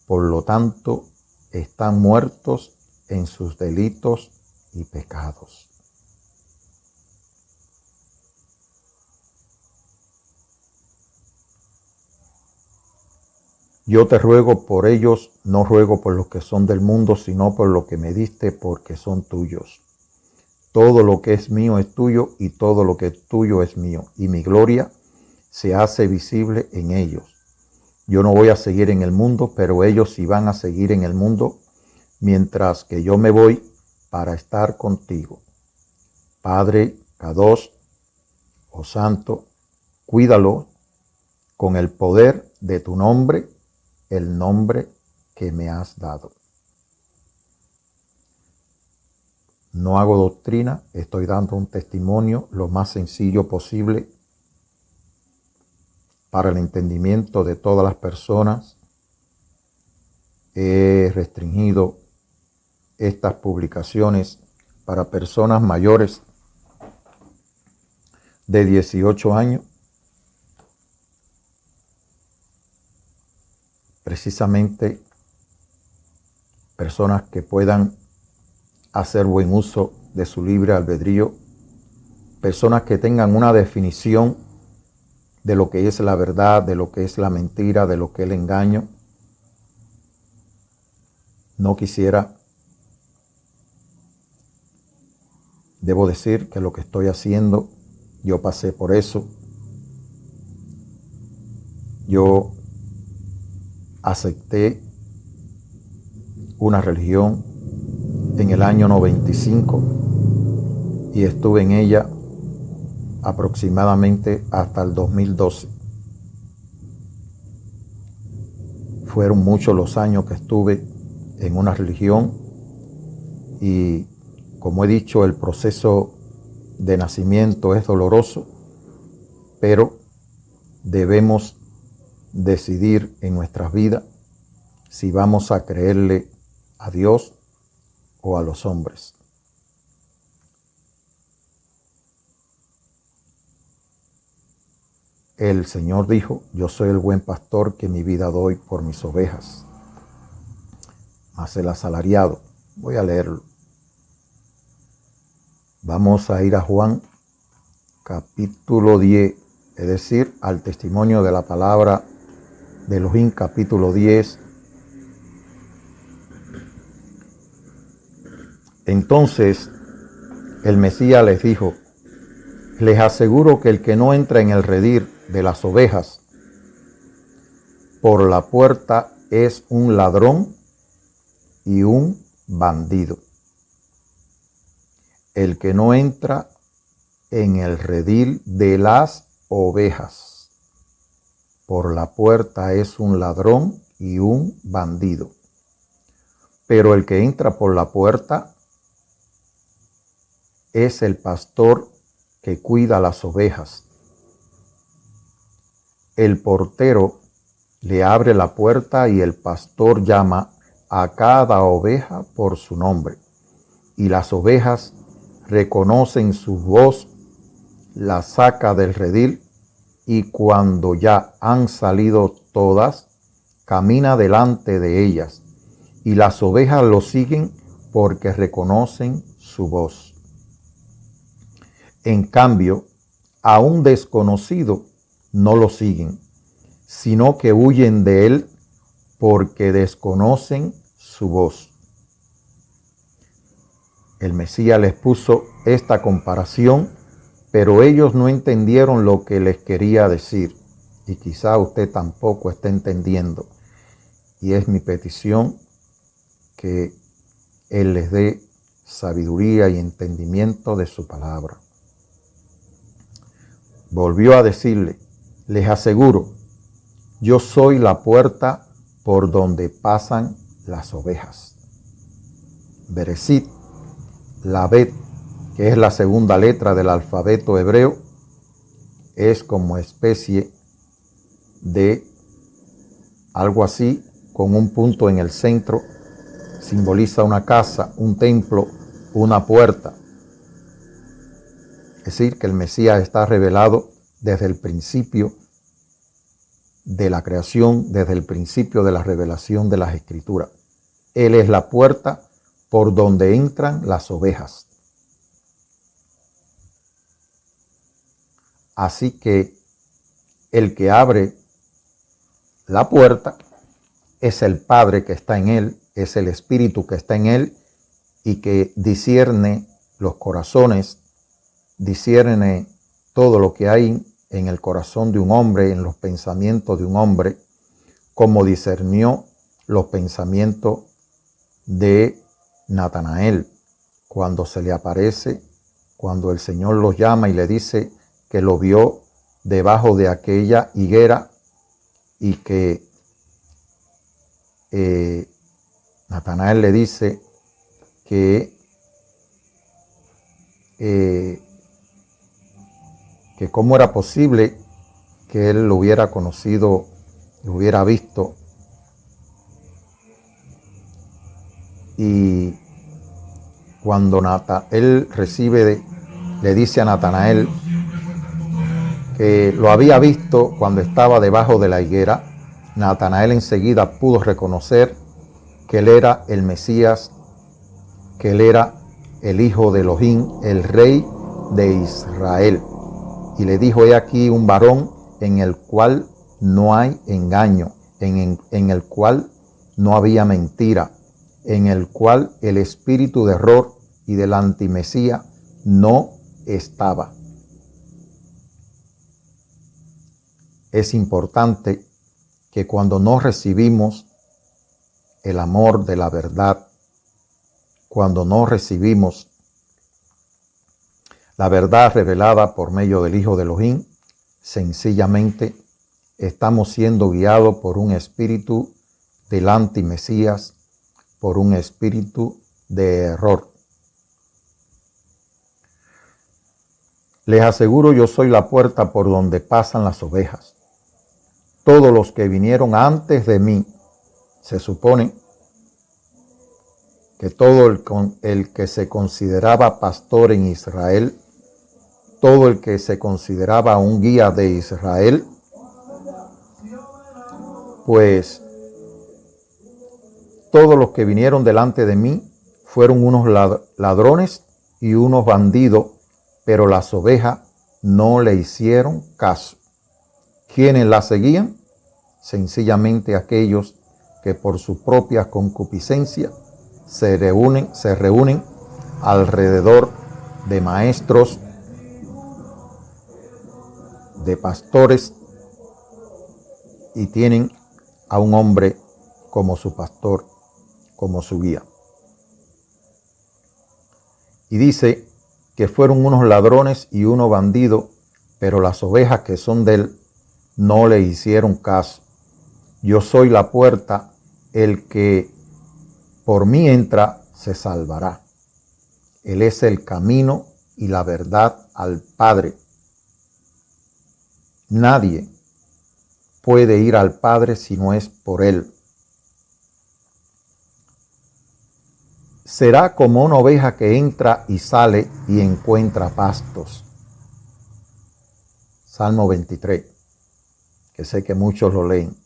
Por lo tanto, están muertos en sus delitos y pecados. Yo te ruego por ellos, no ruego por los que son del mundo, sino por lo que me diste, porque son tuyos. Todo lo que es mío es tuyo, y todo lo que es tuyo es mío, y mi gloria se hace visible en ellos. Yo no voy a seguir en el mundo, pero ellos sí van a seguir en el mundo, mientras que yo me voy para estar contigo. Padre, Kadosh, oh Santo, cuídalo con el poder de tu nombre, el nombre que me has dado. No hago doctrina, estoy dando un testimonio lo más sencillo posible para el entendimiento de todas las personas. He restringido estas publicaciones para personas mayores de 18 años, precisamente personas que puedan hacer buen uso de su libre albedrío, personas que tengan una definición de lo que es la verdad, de lo que es la mentira, de lo que es el engaño. No quisiera, debo decir que lo que estoy haciendo, yo pasé por eso. Yo acepté una religión en el año 95 y estuve en ella aproximadamente hasta el 2012. Fueron muchos los años que estuve en una religión y, como he dicho, el proceso de nacimiento es doloroso, pero debemos decidir en nuestras vidas si vamos a creerle a Dios o a los hombres. El Señor dijo: yo soy el buen pastor que mi vida doy por mis ovejas. Mas el asalariado, voy a leerlo. Vamos a ir a Juan capítulo 10, es decir, al testimonio de la palabra de Elohim, capítulo 10. Entonces el Mesías les dijo: les aseguro que el que no entra en el redil de las ovejas por la puerta es un ladrón y un bandido. El que no entra en el redil de las ovejas por la puerta es un ladrón y un bandido. Pero el que entra por la puerta es el pastor que cuida las ovejas. El portero le abre la puerta y el pastor llama a cada oveja por su nombre. Y las ovejas reconocen su voz, la saca del redil y cuando ya han salido todas, camina delante de ellas. Y las ovejas lo siguen porque reconocen su voz. En cambio, a un desconocido no lo siguen, sino que huyen de él porque desconocen su voz. El Mesías les puso esta comparación, pero ellos no entendieron lo que les quería decir. Y quizá usted tampoco esté entendiendo. Y es mi petición que Él les dé sabiduría y entendimiento de su palabra. Volvió a decirle: les aseguro, yo soy la puerta por donde pasan las ovejas. Bereshit, la Bet, que es la segunda letra del alfabeto hebreo, es como especie de algo así, con un punto en el centro, simboliza una casa, un templo, una puerta. Es decir, que el Mesías está revelado desde el principio de la creación, desde el principio de la revelación de las Escrituras. Él es la puerta por donde entran las ovejas. Así que el que abre la puerta es el Padre que está en él, es el Espíritu que está en él y que discierne los corazones, discierne todo lo que hay en el corazón de un hombre, en los pensamientos de un hombre, como discernió los pensamientos de Natanael cuando se le aparece, cuando el Señor los llama y le dice que lo vio debajo de aquella higuera y que Natanael le dice que que cómo era posible que él lo hubiera conocido, lo hubiera visto. Y cuando él le dice a Natanael que lo había visto cuando estaba debajo de la higuera, Natanael enseguida pudo reconocer que él era el Mesías, que él era el Hijo de Elohim, el Rey de Israel. Y le dijo: he aquí un varón en el cual no hay engaño, en el cual no había mentira, en el cual el espíritu de error y del antimesía no estaba. Es importante que cuando no recibimos el amor de la verdad, cuando no recibimos la verdad revelada por medio del Hijo de Elohim, sencillamente estamos siendo guiados por un espíritu del antimesías, por un espíritu de error. Les aseguro, yo soy la puerta por donde pasan las ovejas. Todos los que vinieron antes de mí, se supone que todo el que se consideraba pastor en Israel, todo el que se consideraba un guía de Israel, pues todos los que vinieron delante de mí fueron unos ladrones y unos bandidos, pero las ovejas no le hicieron caso. ¿Quiénes la seguían? Sencillamente aquellos que por su propia concupiscencia se reúnen alrededor de maestros, de pastores, y tienen a un hombre como su pastor, como su guía. Y dice que fueron unos ladrones y unos bandidos, pero las ovejas que son de él no le hicieron caso. Yo soy la puerta, el que por mí entra se salvará. Él es el camino y la verdad al Padre. Nadie puede ir al Padre si no es por él. Será como una oveja que entra y sale y encuentra pastos. Salmo 23, que sé que muchos lo leen.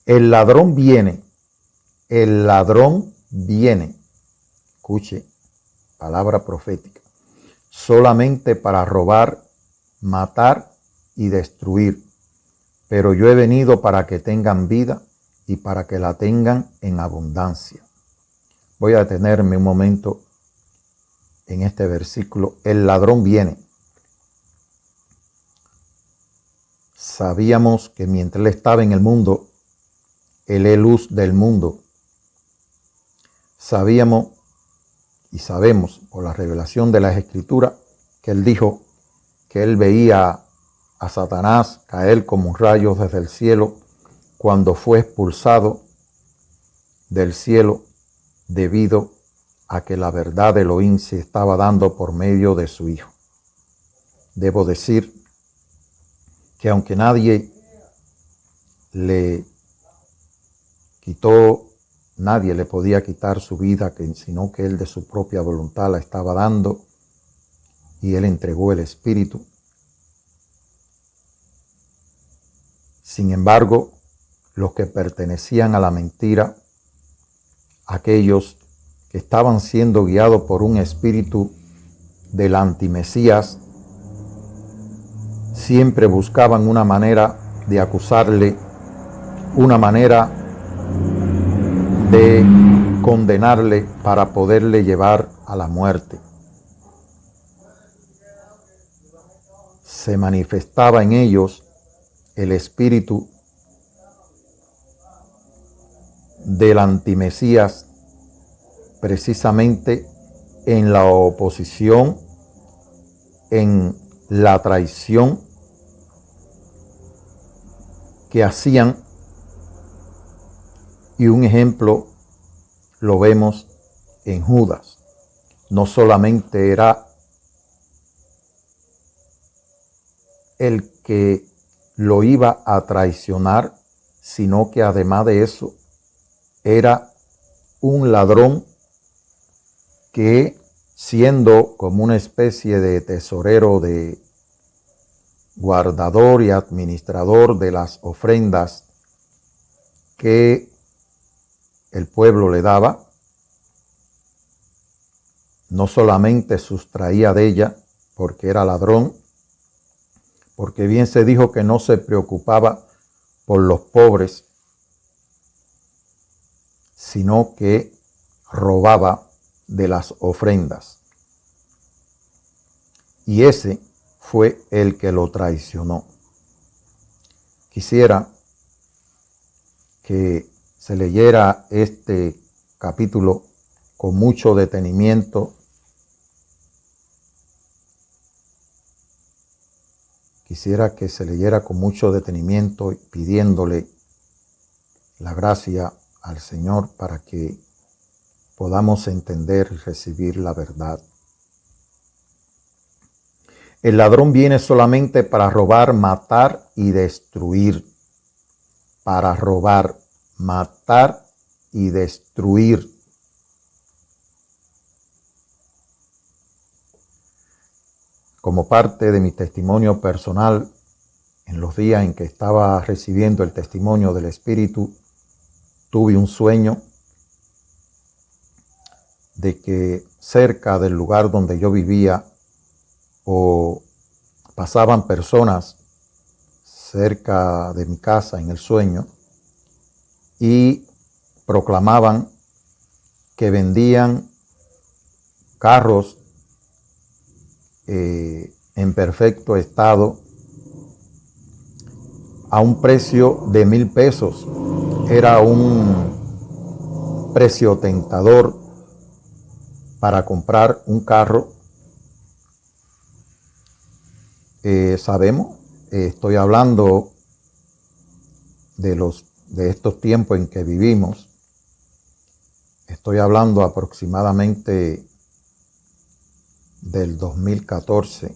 El ladrón viene, escuche, palabra profética, solamente para robar, matar y destruir. Pero yo he venido para que tengan vida y para que la tengan en abundancia. Voy a detenerme un momento en este versículo. El ladrón viene. Sabíamos que mientras él estaba en el mundo, él es luz del mundo. Sabíamos y sabemos por la revelación de las Escrituras que él dijo que él veía a Satanás caer como un rayo desde el cielo cuando fue expulsado del cielo debido a que la verdad de Elohim se estaba dando por medio de su Hijo. Debo decir que aunque nadie le nadie le podía quitar su vida, sino que él de su propia voluntad la estaba dando, y él entregó el Espíritu. Sin embargo, los que pertenecían a la mentira, aquellos que estaban siendo guiados por un espíritu del antimesías, siempre buscaban una manera de acusarle, una manera de condenarle para poderle llevar a la muerte. Se manifestaba en ellos el espíritu del antimesías precisamente en la oposición, en la traición que hacían. Y un ejemplo lo vemos en Judas. No solamente era el que lo iba a traicionar, sino que además de eso era un ladrón que, siendo como una especie de tesorero, de guardador y administrador de las ofrendas que el pueblo le daba, no solamente sustraía de ella porque era ladrón, porque bien se dijo que no se preocupaba por los pobres, sino que robaba de las ofrendas. Y ese fue el que lo traicionó. Quisiera que se leyera este capítulo con mucho detenimiento. Quisiera que se leyera con mucho detenimiento, pidiéndole la gracia al Señor para que podamos entender y recibir la verdad. El ladrón viene solamente para robar, matar y destruir. Para robar, matar y destruir. Como parte de mi testimonio personal, en los días en que estaba recibiendo el testimonio del Espíritu, tuve un sueño de que cerca del lugar donde yo vivía o pasaban personas cerca de mi casa en el sueño y proclamaban que vendían carros en perfecto estado a un precio de 1,000 pesos. Era un precio tentador para comprar un carro. Sabemos, estoy hablando de estos tiempos en que vivimos. Estoy hablando aproximadamente del 2014,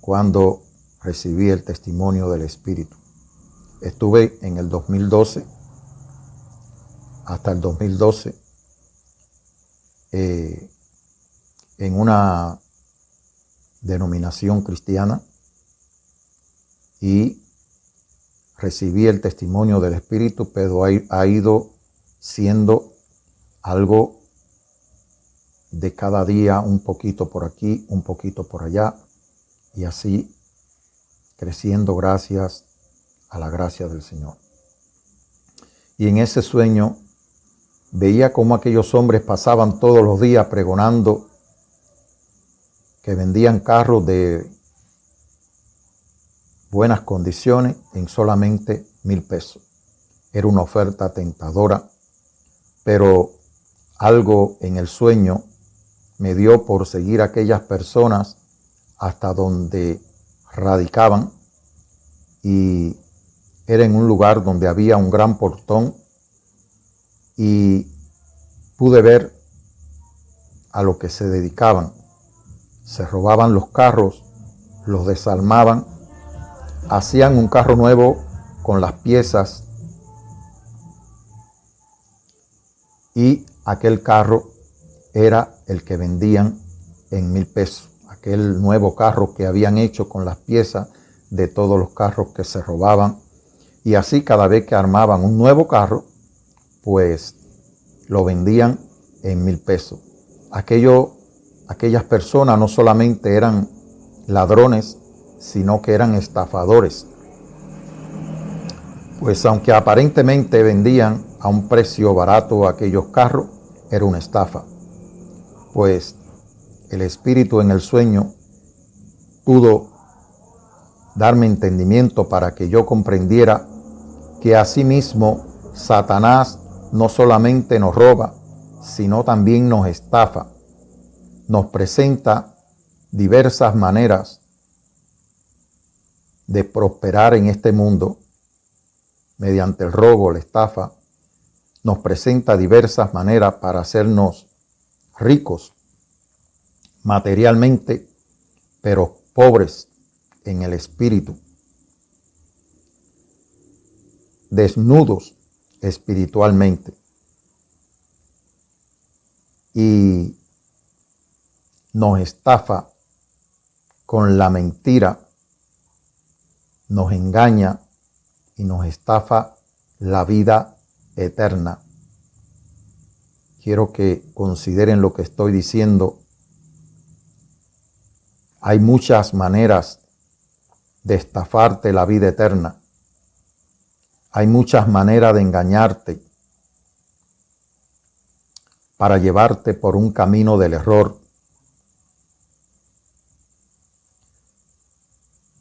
cuando recibí el testimonio del Espíritu. Estuve en el 2012, hasta el 2012, en una denominación cristiana y recibí el testimonio del Espíritu, pero ha ido siendo algo de cada día, un poquito por aquí, un poquito por allá, y así creciendo gracias a la gracia del Señor. Y en ese sueño veía cómo aquellos hombres pasaban todos los días pregonando que vendían carros de buenas condiciones en solamente 1,000 pesos. Era una oferta tentadora, pero algo en el sueño me dio por seguir a aquellas personas hasta donde radicaban, y era en un lugar donde había un gran portón y pude ver a lo que se dedicaban. Se robaban los carros, los desarmaban, hacían un carro nuevo con las piezas y aquel carro era el que vendían en 1,000 pesos. Aquel nuevo carro que habían hecho con las piezas de todos los carros que se robaban. Y así cada vez que armaban un nuevo carro, pues lo vendían en 1,000 pesos. Aquellas personas no solamente eran ladrones, sino que eran estafadores. Pues aunque aparentemente vendían a un precio barato aquellos carros, era una estafa. Pues el Espíritu en el sueño pudo darme entendimiento para que yo comprendiera que asimismo Satanás no solamente nos roba, sino también nos estafa. Nos presenta diversas maneras de prosperar en este mundo mediante el robo, la estafa. Nos presenta diversas maneras para hacernos ricos materialmente, pero pobres en el espíritu, desnudos espiritualmente, y nos estafa con la mentira, nos engaña y nos estafa la vida eterna. Quiero que consideren lo que estoy diciendo. Hay muchas maneras de estafarte la vida eterna. Hay muchas maneras de engañarte para llevarte por un camino del error.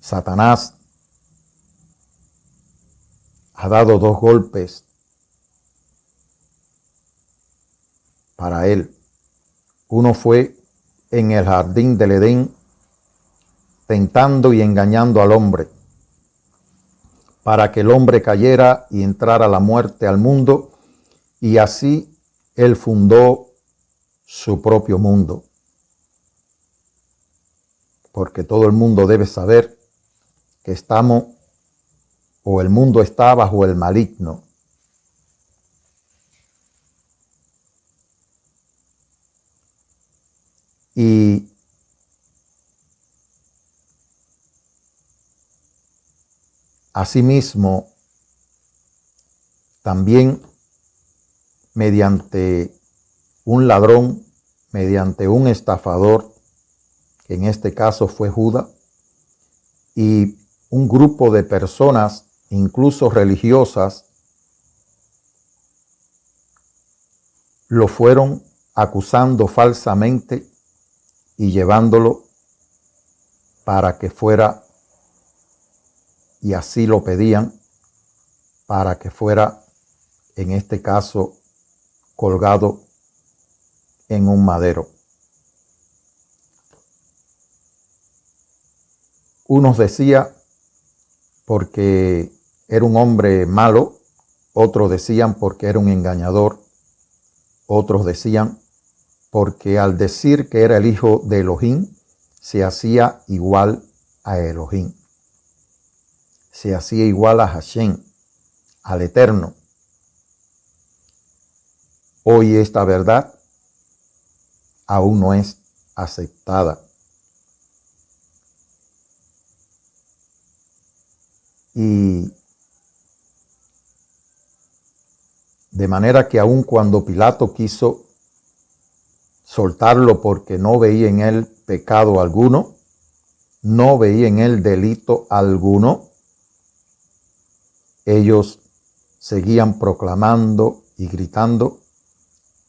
Satanás ha dado 2 golpes para él. Uno fue en el jardín del Edén, tentando y engañando al hombre, para que el hombre cayera y entrara la muerte al mundo, y así él fundó su propio mundo. Porque todo el mundo debe saber que estamos, o el mundo está bajo el maligno. Y asimismo, también mediante un ladrón, mediante un estafador, que en este caso fue Judas, y un grupo de personas, incluso religiosas, lo fueron acusando falsamente y llevándolo para que fuera, y así lo pedían, para que fuera, en este caso, colgado en un madero. Unos decían porque era un hombre malo, otros decían porque era un engañador, otros decían porque al decir que era el hijo de Elohim, se hacía igual a Elohim, se hacía igual a Hashem, al Eterno. Hoy esta verdad aún no es aceptada. Y de manera que aun cuando Pilato quiso soltarlo porque no veía en él pecado alguno, no veía en él delito alguno, ellos seguían proclamando y gritando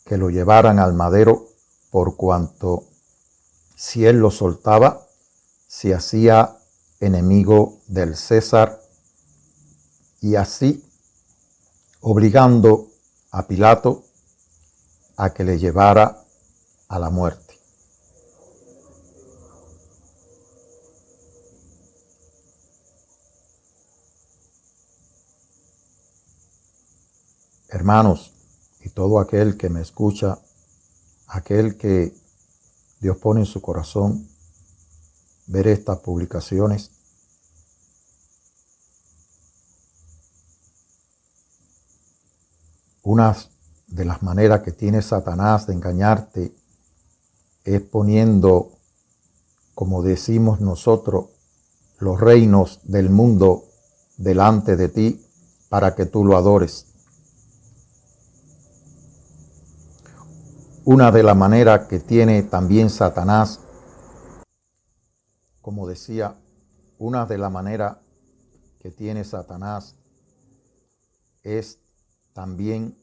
que lo llevaran al madero, por cuanto si él lo soltaba, se hacía enemigo del César, y así obligando a Pilato a que le llevara a la muerte. Hermanos, y todo aquel que me escucha, aquel que Dios pone en su corazón ver estas publicaciones, una de las maneras que tiene Satanás de engañarte es poniendo, como decimos nosotros, los reinos del mundo delante de ti para que tú lo adores. Una de las maneras que tiene también Satanás, como decía, una de las maneras que tiene Satanás es también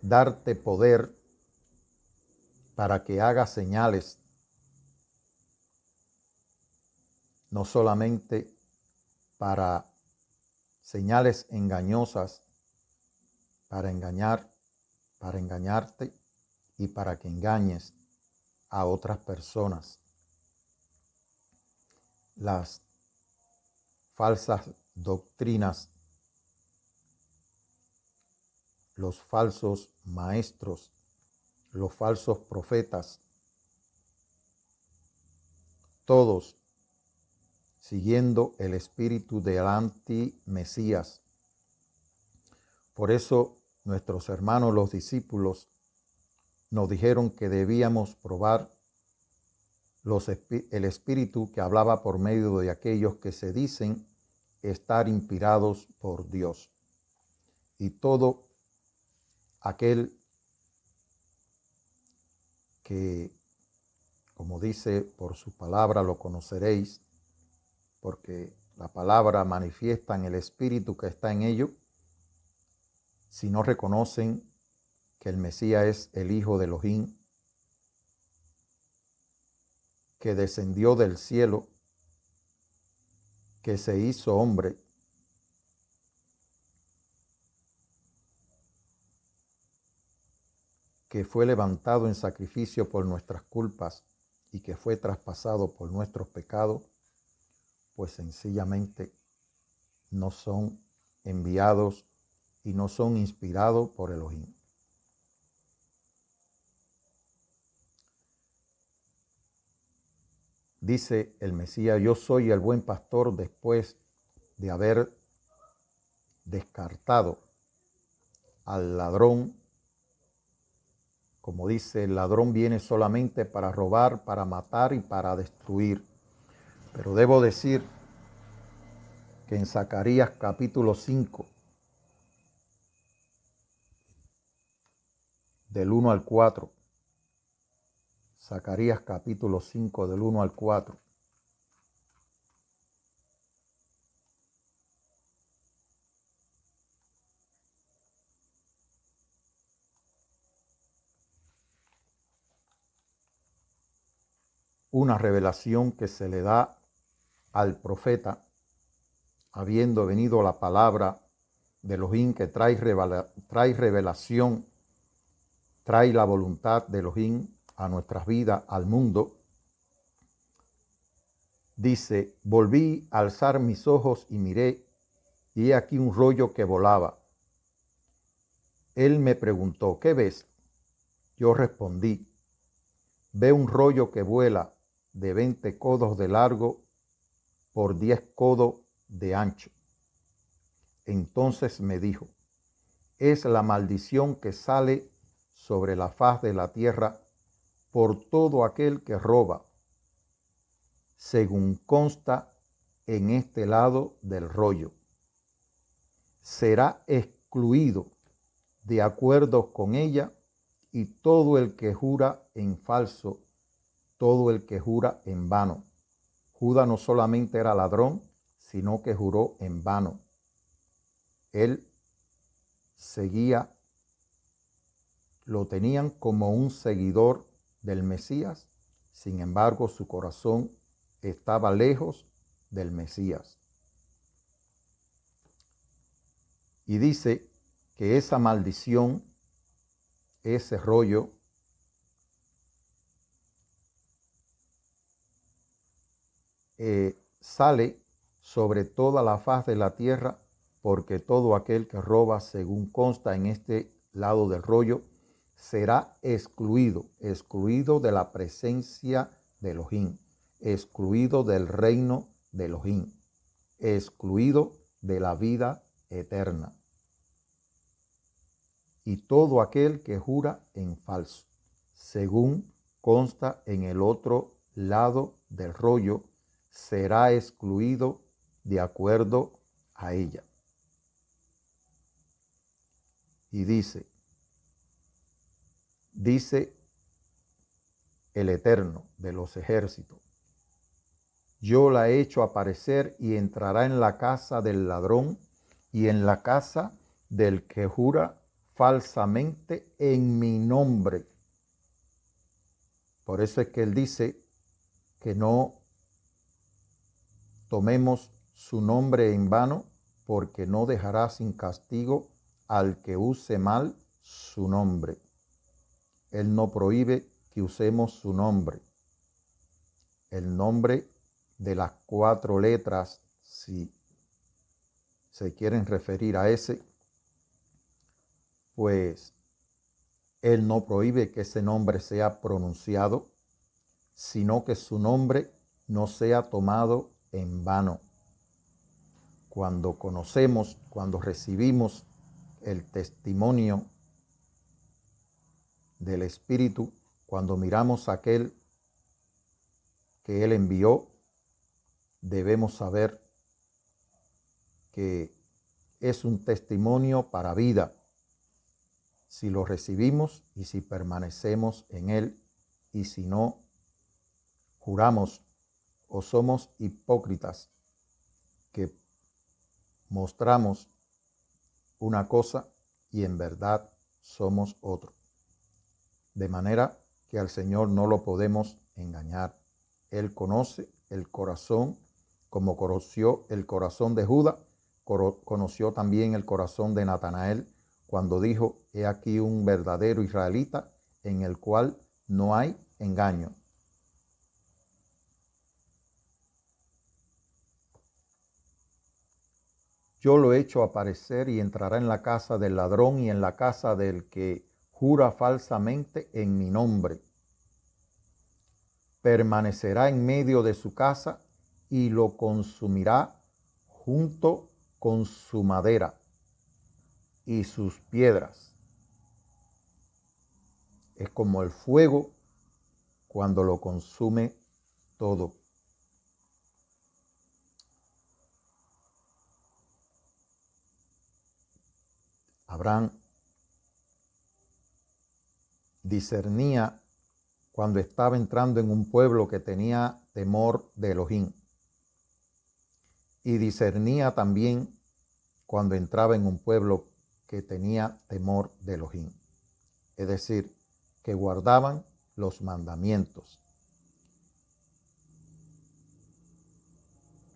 darte poder para que hagas señales, no solamente para señales engañosas, para engañarte y para que engañes a otras personas. Las falsas doctrinas, los falsos maestros, los falsos profetas, todos siguiendo el espíritu del anti-Mesías. Por eso nuestros hermanos los discípulos nos dijeron que debíamos probar el espíritu que hablaba por medio de aquellos que se dicen estar inspirados por Dios. Y todo aquel que, como dice por su palabra, lo conoceréis, porque la palabra manifiesta en el espíritu que está en ellos, si no reconocen que el Mesías es el Hijo de Elohim, que descendió del cielo, que se hizo hombre, que fue levantado en sacrificio por nuestras culpas y que fue traspasado por nuestros pecados, pues sencillamente no son enviados y no son inspirados por Elohim. Dice el Mesías: yo soy el buen pastor, después de haber descartado al ladrón. Como dice, el ladrón viene solamente para robar, para matar y para destruir. Pero debo decir que en Zacarías capítulo 5, del 1 al 4, Zacarías capítulo 5, del 1 al 4, una revelación que se le da al profeta, habiendo venido la palabra de Elohim que trae revelación, trae la voluntad de Elohim a nuestras vidas, al mundo. Dice: volví a alzar mis ojos y miré, y he aquí un rollo que volaba. Él me preguntó: ¿qué ves? Yo respondí: veo un rollo que vuela de 20 codos de largo por 10 codos de ancho. Entonces me dijo: es la maldición que sale sobre la faz de la tierra por todo aquel que roba, según consta en este lado del rollo. Será excluido de acuerdo con ella, y todo el que jura en falso, todo el que jura en vano. Judas no solamente era ladrón, sino que juró en vano. Él seguía, lo tenían como un seguidor del Mesías, sin embargo su corazón estaba lejos del Mesías. Y dice que esa maldición, ese rollo, sale sobre toda la faz de la tierra, porque todo aquel que roba, según consta en este lado del rollo, será excluido de la presencia de Elohim, excluido del reino de Elohim, excluido de la vida eterna. Y todo aquel que jura en falso, según consta en el otro lado del rollo, será excluido de acuerdo a ella. Y dice el Eterno de los ejércitos: yo la he hecho aparecer y entrará en la casa del ladrón y en la casa del que jura falsamente en mi nombre. Por eso es que él dice que no tomemos su nombre en vano, porque no dejará sin castigo al que use mal su nombre. Él no prohíbe que usemos su nombre. El nombre de las 4 letras, si se quieren referir a ese, pues él no prohíbe que ese nombre sea pronunciado, sino que su nombre no sea tomado en vano. Cuando conocemos, cuando recibimos el testimonio del Espíritu, cuando miramos a aquel que Él envió, debemos saber que es un testimonio para vida, si lo recibimos y si permanecemos en Él, y si no, juramos o somos hipócritas que mostramos una cosa y en verdad somos otro. De manera que al Señor no lo podemos engañar. Él conoce el corazón, como conoció el corazón de Judas, conoció también el corazón de Natanael cuando dijo: he aquí un verdadero israelita en el cual no hay engaño. Yo lo he hecho aparecer y entrará en la casa del ladrón y en la casa del que jura falsamente en mi nombre. Permanecerá en medio de su casa y lo consumirá junto con su madera y sus piedras. Es como el fuego cuando lo consume todo. Abraham discernía cuando estaba entrando en un pueblo que tenía temor de Elohim. Y discernía también cuando entraba en un pueblo que tenía temor de Elohim. Es decir, que guardaban los mandamientos.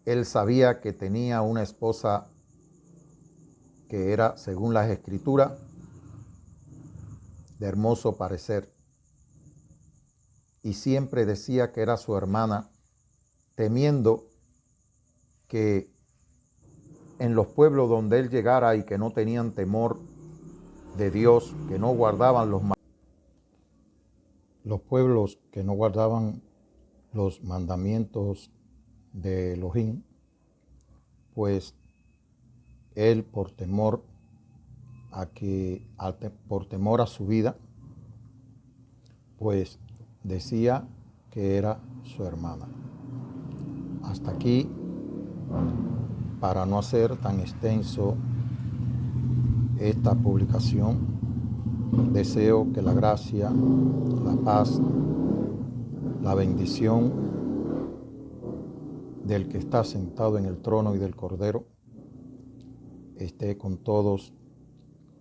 Él sabía que tenía una esposa que era, según las escrituras, de hermoso parecer. Y siempre decía que era su hermana, temiendo que en los pueblos donde él llegara y que no tenían temor de Dios, que no guardaban los pueblos que no guardaban los mandamientos de Elohim, pues él por temor a su vida, pues decía que era su hermana. Hasta aquí, para no hacer tan extenso esta publicación, deseo que la gracia, la paz, la bendición del que está sentado en el trono y del Cordero esté con todos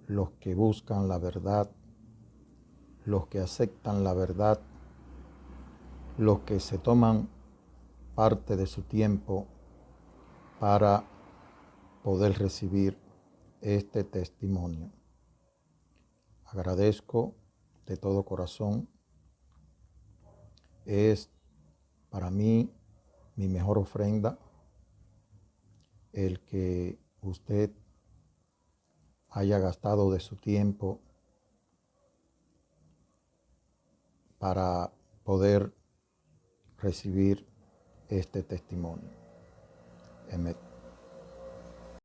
los que buscan la verdad, los que aceptan la verdad, los que se toman parte de su tiempo para poder recibir este testimonio. Agradezco de todo corazón. Es para mí mi mejor ofrenda el que usted haya gastado de su tiempo para poder recibir este testimonio. Amén.